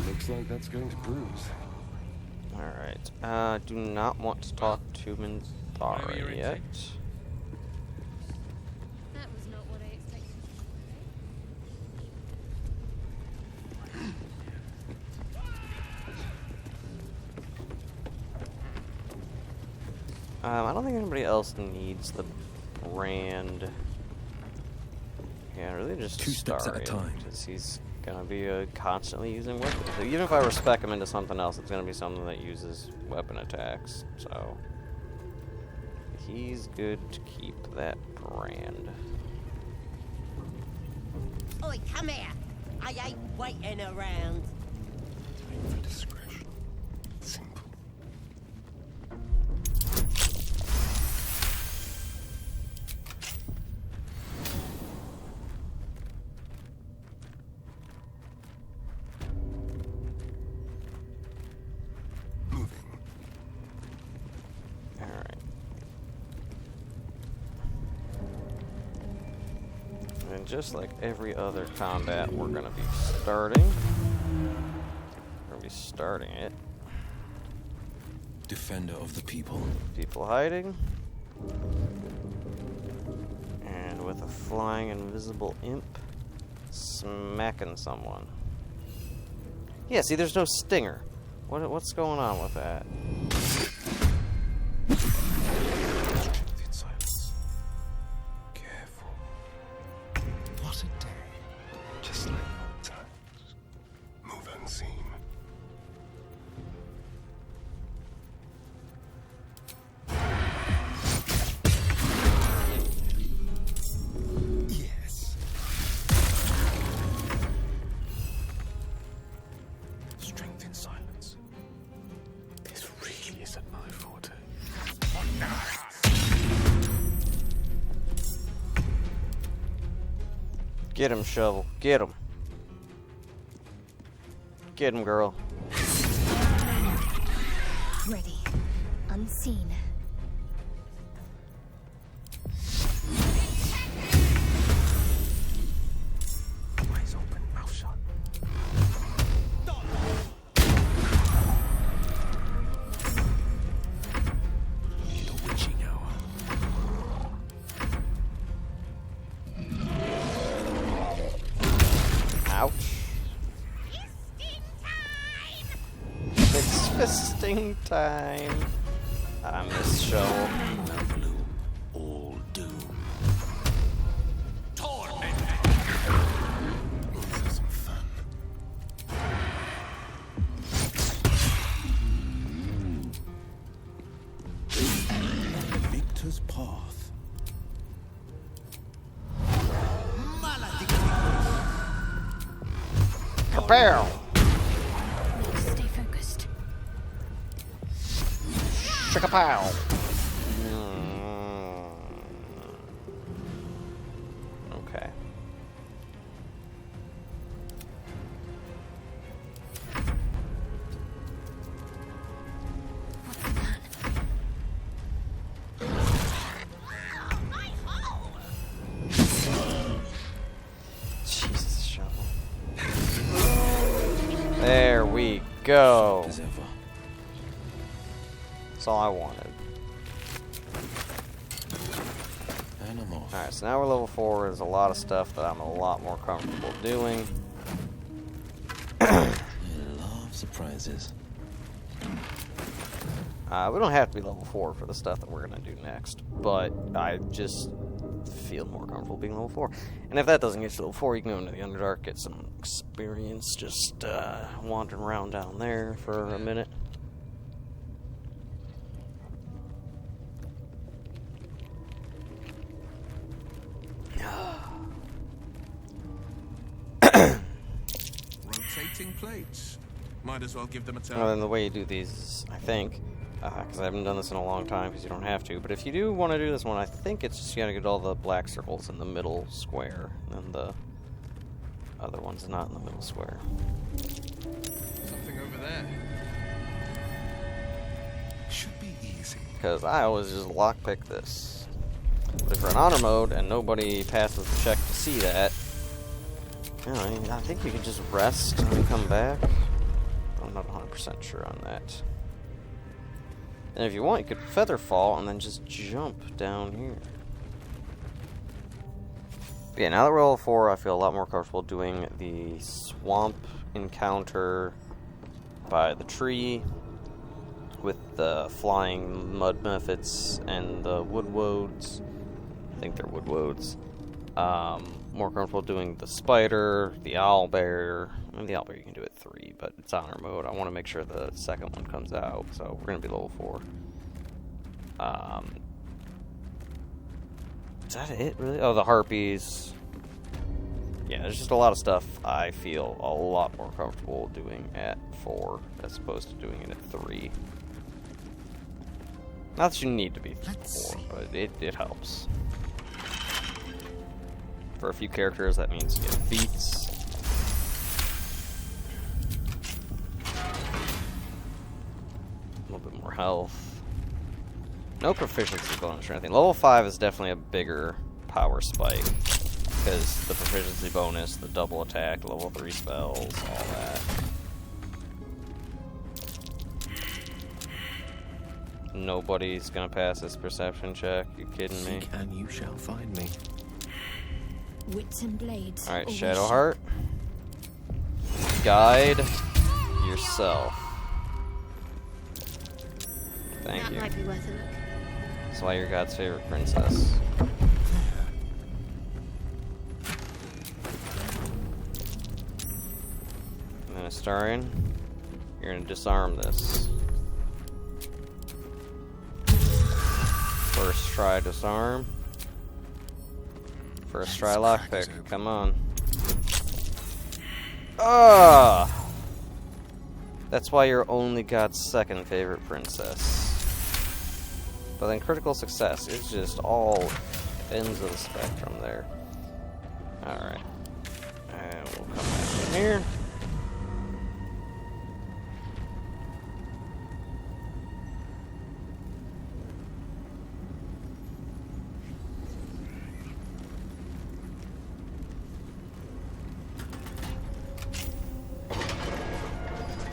Looks like that's going to bruise. Alright, do not want to talk to Minthara yet. That was not what I expected. I don't think anybody else needs the brand. Yeah, really just Two steps at a time. because he's gonna be constantly using weapons. So even if I respec him into something else, it's gonna be something that uses weapon attacks. So he's good to keep that brand. Oi, come here. I ain't waiting around. Time for discretion. Simple. And just like every other combat, we're gonna be starting. We're gonna be starting it. Defender of the people. People hiding. And with a flying invisible imp, smacking someone. Yeah, see, there's no stinger. What's going on with that? What a day. Just like old times. Move unseen. Yes. Strength in silence. This really isn't my forte. Get him, Shovel. Get him. Get him, girl. Ready. Unseen. Eyes open, mouth shut. The witching hour. Ouch. It's fisting time. I miss Shovel. All doom. Victor's path. Kapow! Stay focused. Shakapow! Okay. Jesus, Shovel. There we go. As ever. That's all I wanted. And I'm off. Alright, so now we're level 4. There's a lot of stuff that I'm a lot more comfortable doing. I love surprises. We don't have to be level 4 for the stuff that we're going to do next, but I just feel more comfortable being level 4. And if that doesn't get you level 4, you can go into the Underdark, get some experience just wandering around down there for a minute. Rotating plates. Might as well give them a turn. Well, then the way you do these, I think, because I haven't done this in a long time, because you don't have to, but if you do want to do this one, I think it's just you gotta get all the black circles in the middle square, and the other one's not in the middle square. Something over there. Should be easy. Because I always just lockpick this. But if you're in honor mode and nobody passes the check to see that, you know, I think you can just rest and come back. I'm not 100% sure on that. And if you want, you could feather fall and then just jump down here. But yeah, now that we're level 4, I feel a lot more comfortable doing the swamp encounter by the tree with the flying mud mephits and the woodwoads. I think they're woodwoads. More comfortable doing the spider, the owlbear. I mean, the owlbear you can do at 3, but it's honor mode. I want to make sure the second one comes out, so we're going to be level 4. Is that it, really? Oh, the harpies. Yeah, there's just a lot of stuff I feel a lot more comfortable doing at 4 as opposed to doing it at 3. Not that you need to be 4, but it helps. For a few characters, that means you get feats. A little bit more health. No proficiency bonus or anything. Level 5 is definitely a bigger power spike. Because the proficiency bonus, the double attack, level 3 spells, all that. Nobody's gonna pass this perception check. You kidding me? Seek and you shall find me. Wits and blades. Alright, Shadowheart. Guide yourself. Thank That you. might be worth a look. That's why you're God's favorite princess. And then Astarion, you're gonna disarm this. First try disarm. First try lockpick. Come on. Ah! That's why you're only God's second favorite princess. But then critical success is just all ends of the spectrum there. Alright. here.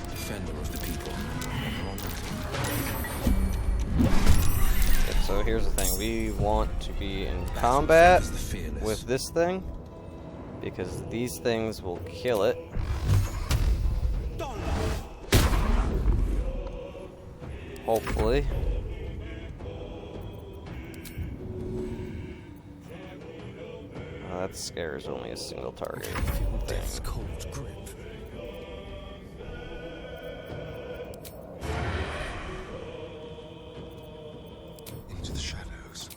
Defender of the people. Okay, so here's the thing. We want to be in combat with this thing, because these things will kill it. Hopefully. That scares only a single target. Death's cold grip. Into the shadows.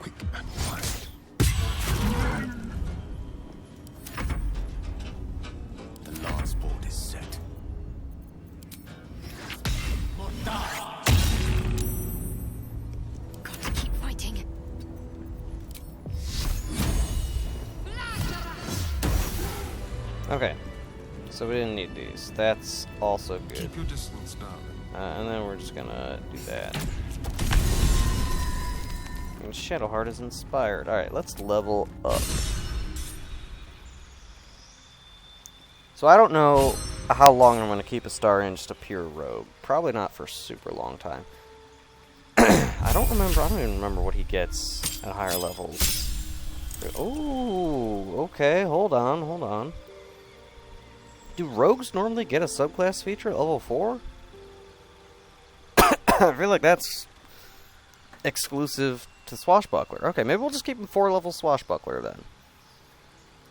Quick and wild. The last board is set. Got to keep fighting. Okay, so we didn't need these. That's also good. Keep your distance, darling. And then we're just gonna do that. And Shadowheart is inspired. Alright, let's level up. So I don't know how long I'm gonna keep a star in just a pure rogue. Probably not for a super long time. I don't even remember what he gets at higher levels. Oh, okay, hold on. Do rogues normally get a subclass feature at level 4? I feel like that's exclusive to Swashbuckler. Okay, maybe we'll just keep him 4-level Swashbuckler then.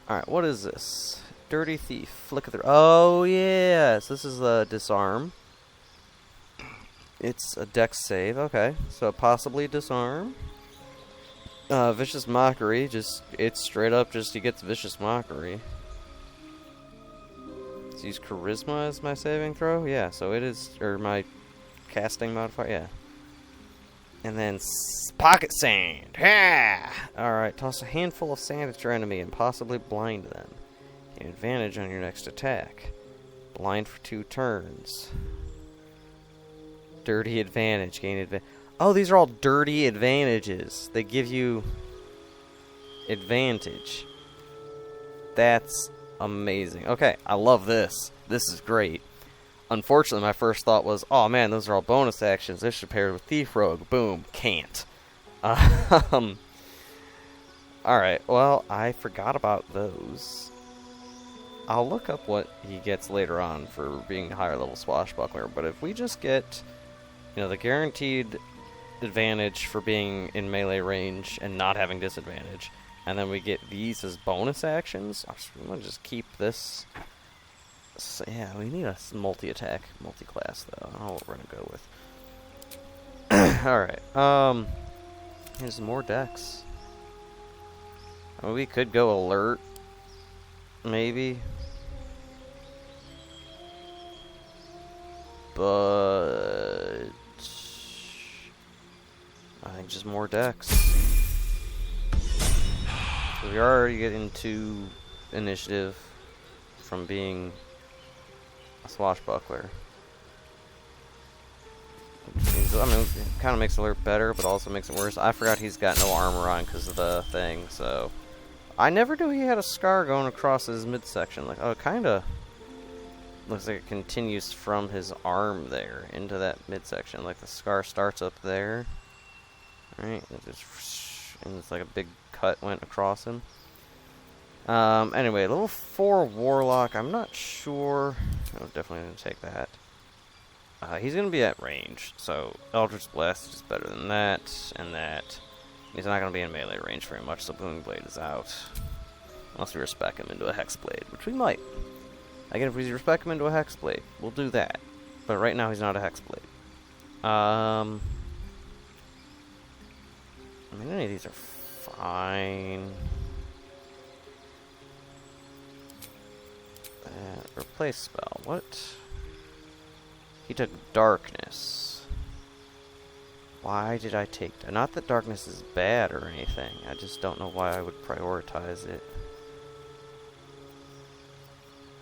Alright, what is this? Dirty Thief. Flick of the... Oh, yes! This is a disarm. It's a dex save. Okay, so possibly disarm. Vicious Mockery. It's straight up just he gets Vicious Mockery. Let's use Charisma as my saving throw? Yeah, so it is... Or my casting modifier? Yeah. And then Pocket Sand. Yeah! Alright, toss a handful of sand at your enemy and possibly blind them. Gain advantage on your next attack. Blind for 2 turns. Dirty advantage. Gain advantage. Oh, these are all dirty advantages. They give you advantage. That's amazing. Okay, I love this. This is great. Unfortunately, my first thought was, oh man, those are all bonus actions. This should pair with Thief Rogue. Boom. Can't. Alright, well, I forgot about those. I'll look up what he gets later on for being a higher level Swashbuckler, but if we just get, you know, the guaranteed advantage for being in melee range and not having disadvantage, and then we get these as bonus actions, I'm going to just keep this. So, yeah, we need a multi-attack, multi-class, though. I don't know what we're going to go with. Alright, here's more decks. I mean, we could go alert, maybe. But I think just more decks. So we already get into initiative from being a Swashbuckler. I mean, it kind of makes alert better, but also makes it worse. I forgot he's got no armor on because of the thing, so I never knew he had a scar going across his midsection. Like, oh, it kind of looks like it continues from his arm there into that midsection. Like the scar starts up there, right? And it's like a big cut went across him. Anyway, level 4 Warlock. I'm not sure. I'm definitely going to take that. He's going to be at range, so Eldritch Blast is just better than that, and that. He's not going to be in melee range very much, so Booming Blade is out. Unless we respec him into a Hexblade, which we might. Again, if we respec him into a Hexblade, we'll do that. But right now, he's not a Hexblade. I mean, any of these are fine. Replace spell. What? He took darkness. Why did I take that? Not that darkness is bad or anything. I just don't know why I would prioritize it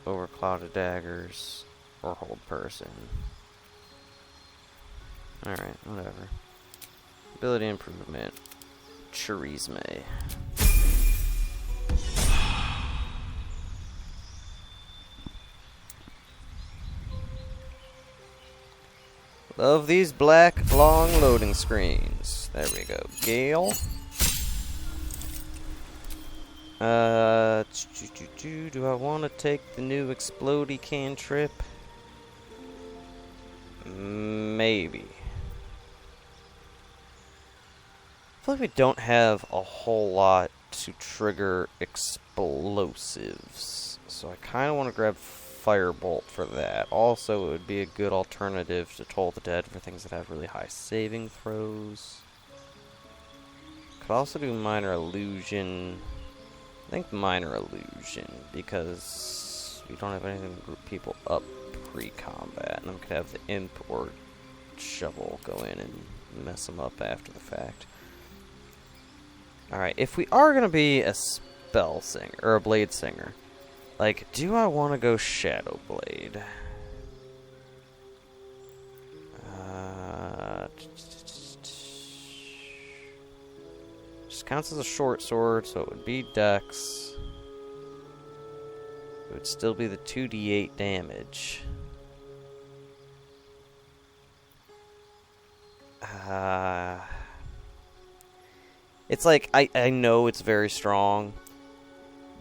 over clouded daggers or hold person. Alright, whatever. Ability improvement. Charisma. Love these black, long loading screens. There we go. Gale. Do I want to take the new explodey cantrip? Maybe. I feel like we don't have a whole lot to trigger explosives. So I kind of want to grab Firebolt for that. Also, it would be a good alternative to Toll the Dead for things that have really high saving throws. Could also do Minor Illusion. I think Minor Illusion, because we don't have anything to group people up pre-combat. And then we could have the Imp or Shovel go in and mess them up after the fact. Alright, if we are going to be a Spell Singer, or a Blade Singer, like, do I want to go Shadow Blade? Just counts as a short sword, so it would be Dex. It would still be the 2d8 damage. It's like, I know it's very strong,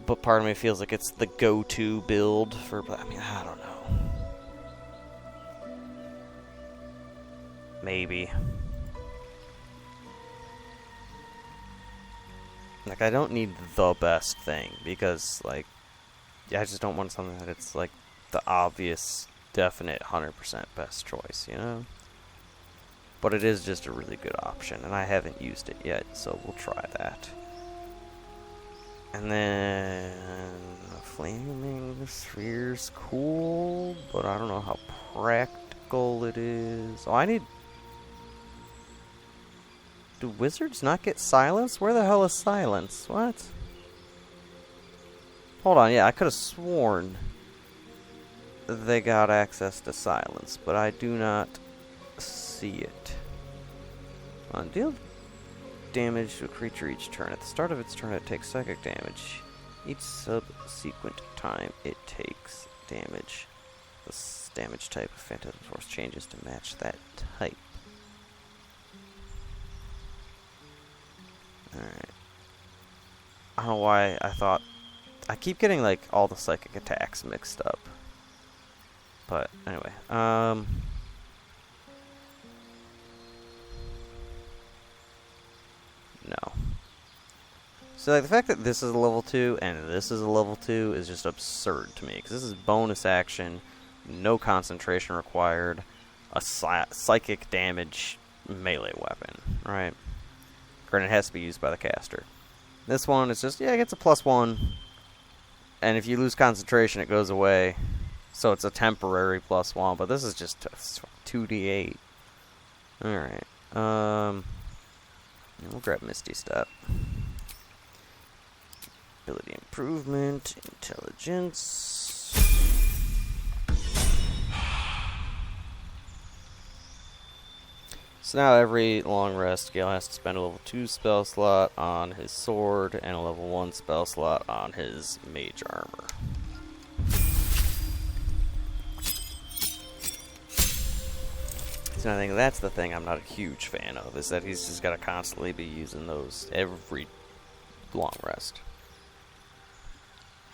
but part of me feels like it's the go-to build for, I mean, I don't know. Maybe. Like, I don't need the best thing, because, like, I just don't want something that it's, like, the obvious, definite 100% best choice, you know? But it is just a really good option, and I haven't used it yet, so we'll try that. And then Flaming Sphere's cool, but I don't know how practical it is. Oh, I need... Do wizards not get silence? Where the hell is silence? What? Hold on, yeah, I could have sworn they got access to silence, but I do not see it. Deal damage to a creature each turn. At the start of its turn, it takes psychic damage. Each subsequent time it takes damage, the damage type of Phantasm Force changes to match that type. Alright. I don't know why I thought... I keep getting, like, all the psychic attacks mixed up. But, anyway. No. So, like, the fact that this is a level 2 and this is a level 2 is just absurd to me. Because this is bonus action, no concentration required, a psychic damage melee weapon, right? Granted, it has to be used by the caster. This one is just, yeah, it gets a +1. And if you lose concentration, it goes away. So it's a temporary +1, but this is just 2d8. Alright. We'll grab Misty Step. Ability improvement, intelligence. So now every long rest, Gale has to spend a level 2 spell slot on his sword and a level 1 spell slot on his mage armor. So I think that's the thing I'm not a huge fan of, is that he's just got to constantly be using those every long rest.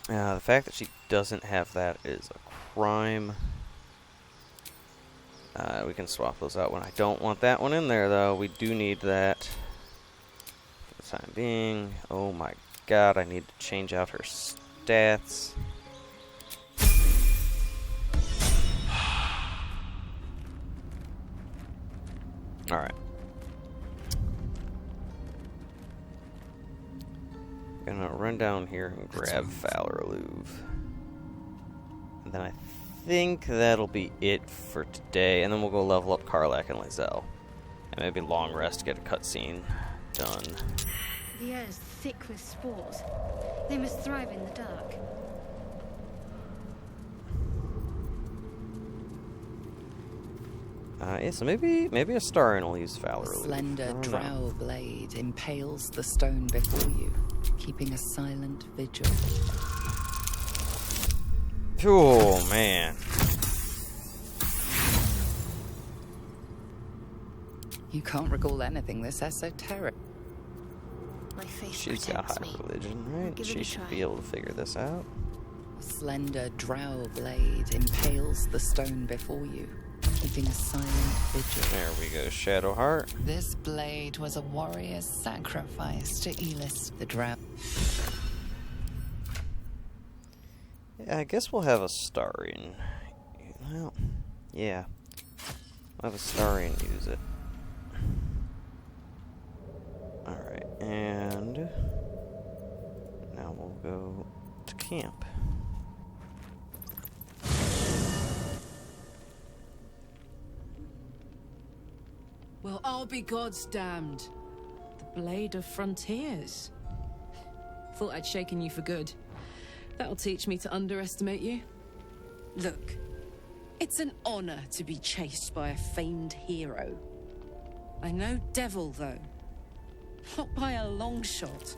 The fact that she doesn't have that is a crime. We can swap those out when I don't want that one in there, though. We do need that for the time being. Oh my god, I need to change out her stats. Alright. Gonna run down here and grab Fowler Louvre. And then I think that'll be it for today. And then we'll go level up Karlach and Lizelle. And maybe long rest, get a cutscene done. The air is thick with spores. They must thrive in the dark. Yeah, so maybe a Starion will use Valor. Slender drow blade impales the stone before you, keeping a silent vigil. Oh man. You can't recall anything this esoteric. My faith She's got high religion, right? She should be able to figure this out. Slender drow blade impales the stone before you, keeping a silent vigil. There we go, Shadowheart. This blade was a warrior's sacrifice to Elis, the drow. Yeah, I guess we'll have a Starion. Well, yeah. We'll have a Starion use it. Alright, and now we'll go to camp. Well, I'll be God's damned. The Blade of Frontiers. Thought I'd shaken you for good. That'll teach me to underestimate you. Look, it's an honor to be chased by a famed hero. I know devil, though. Not by a long shot.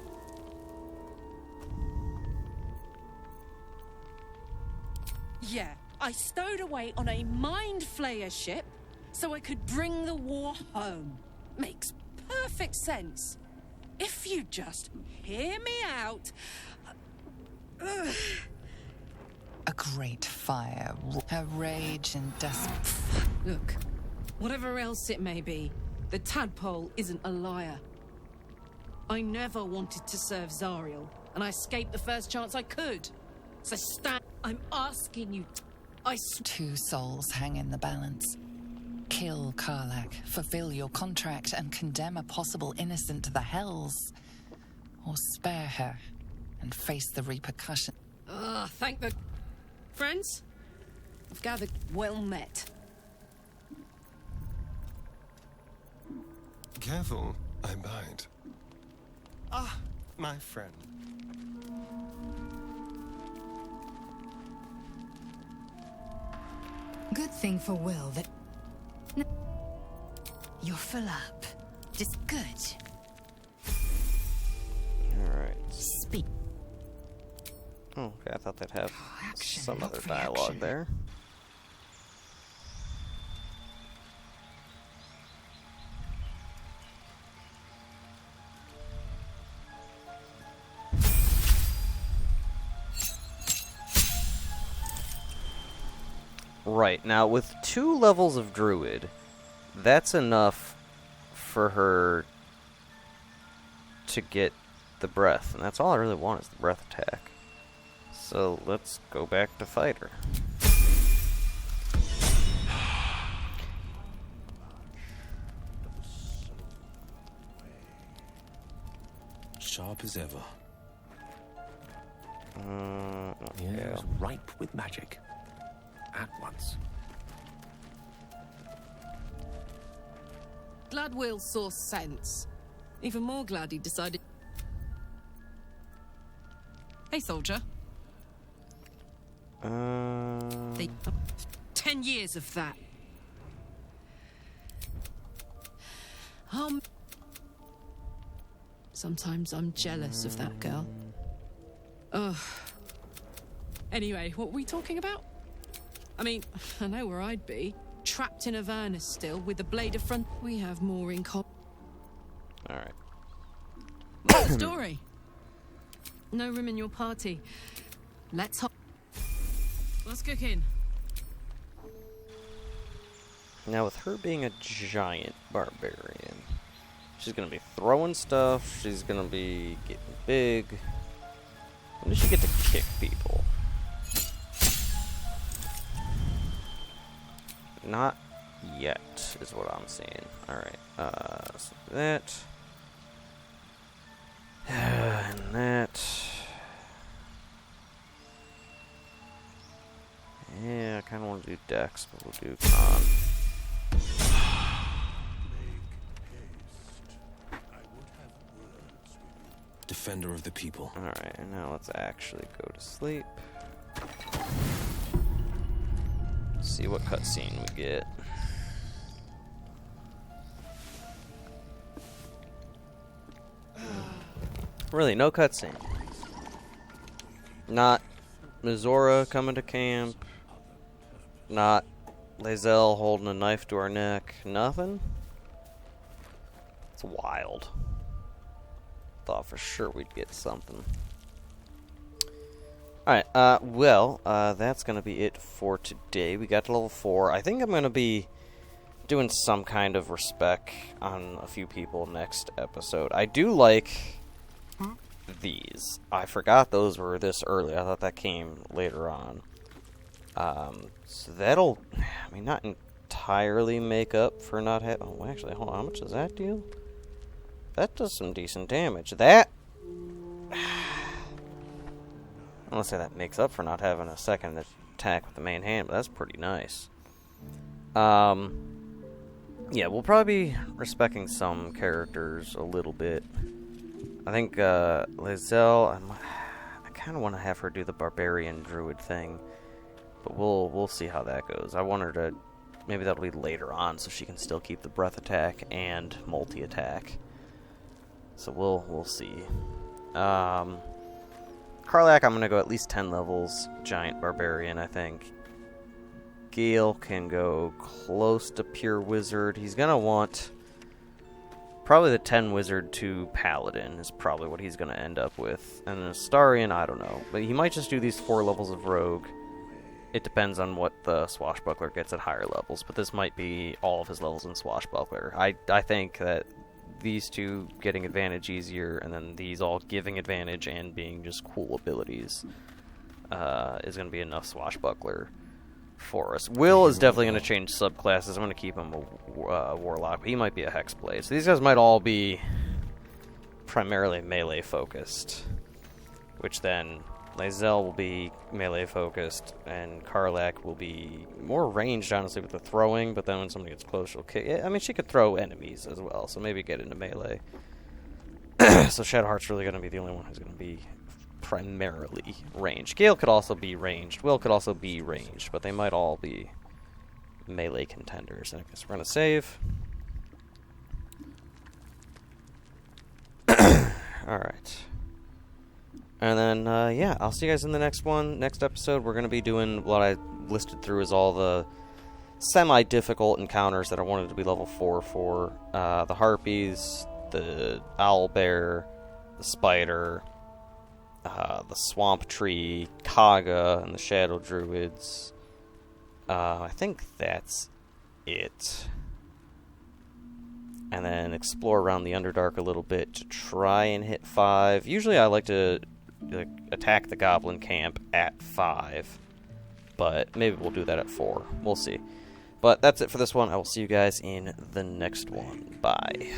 Yeah, I stowed away on a mind flayer ship so I could bring the war home. Makes perfect sense. If you just hear me out. A great fire, her rage and despair. Look, whatever else it may be, the tadpole isn't a liar. I never wanted to serve Zariel, and I escaped the first chance I could. So I'm asking you. Two souls hang in the balance. Kill Karlach, fulfill your contract, and condemn a possible innocent to the hells. Or spare her and face the repercussions. Thank the... Friends? I've gathered well met. Careful, I bite. Ah, my friend. Good thing for Will that... No. You're full up. Just good. Alright. Speak. Oh, okay, I thought they'd have some other dialogue there. Right, now with 2 levels of Druid, that's enough for her to get the breath, and that's all I really want is the breath attack. So let's go back to fight her. Sharp as ever. Yes, ripe with magic. At once. Glad Will saw sense. Even more glad he decided... Hey, soldier. 10 years of that. Sometimes I'm jealous of that girl. Ugh. Anyway, what were we talking about? I mean, I know where I'd be. Trapped in Avernus still, with the blade of front. We have more in common. Alright. What's the story? No room in your party. Let's hop. What's cooking? Now with her being a giant barbarian, she's gonna be throwing stuff, she's gonna be getting big. When does she get to kick people? Not yet, is what I'm seeing. Alright, so that. And that. Yeah, I kinda wanna do Dex, but we'll do Con. defender of the people. Alright, and now let's actually go to sleep. See what cutscene we get. Really, no cutscene. Not Mizora coming to camp. Not Lae'zel holding a knife to her neck. Nothing? It's wild. Thought for sure we'd get something. Alright, that's going to be it for today. We got to level 4. I think I'm going to be doing some kind of respec on a few people next episode. I do like these. I forgot those were this early. I thought that came later on. So that'll, I mean, not entirely make up for not having... Oh, actually, hold on. How much does that do? That does some decent damage. That... I don't say that makes up for not having a second attack with the main hand, but that's pretty nice. Yeah, we'll probably be respecting some characters a little bit. I think Lae'zel, I kind of want to have her do the barbarian druid thing, but we'll see how that goes. I want her to, maybe that'll be later on, so she can still keep the breath attack and multi attack. So we'll see. Karlach, I'm going to go at least 10 levels. Giant Barbarian, I think. Gale can go close to Pure Wizard. He's going to want... Probably the 10 Wizard to Paladin is probably what he's going to end up with. And an Astarian, I don't know. But he might just do these 4 levels of Rogue. It depends on what the Swashbuckler gets at higher levels. But this might be all of his levels in Swashbuckler. I think that these two getting advantage easier, and then these all giving advantage and being just cool abilities, is going to be enough Swashbuckler for us. Will is definitely going to change subclasses. I'm going to keep him a Warlock, but he might be a Hexblade. So these guys might all be primarily melee focused, which then Lae'zel will be melee focused, and Karlach will be more ranged, honestly, with the throwing, but then when somebody gets close, she'll kick. I mean, she could throw enemies as well, so maybe get into melee. So Shadowheart's really going to be the only one who's going to be primarily ranged. Gale could also be ranged. Will could also be ranged, but they might all be melee contenders. I guess we're going to save. Alright. And then, yeah, I'll see you guys in the next one. Next episode, we're going to be doing what I listed through as all the semi-difficult encounters that I wanted to be level 4 for. The Harpies, the Owlbear, the Spider, the Swamp Tree, Kaga, and the Shadow Druids. I think that's it. And then explore around the Underdark a little bit to try and hit 5. Usually I like to attack the Goblin camp at 5, but maybe we'll do that at 4. We'll see. But that's it for this one. I will see you guys in the next one. Bye.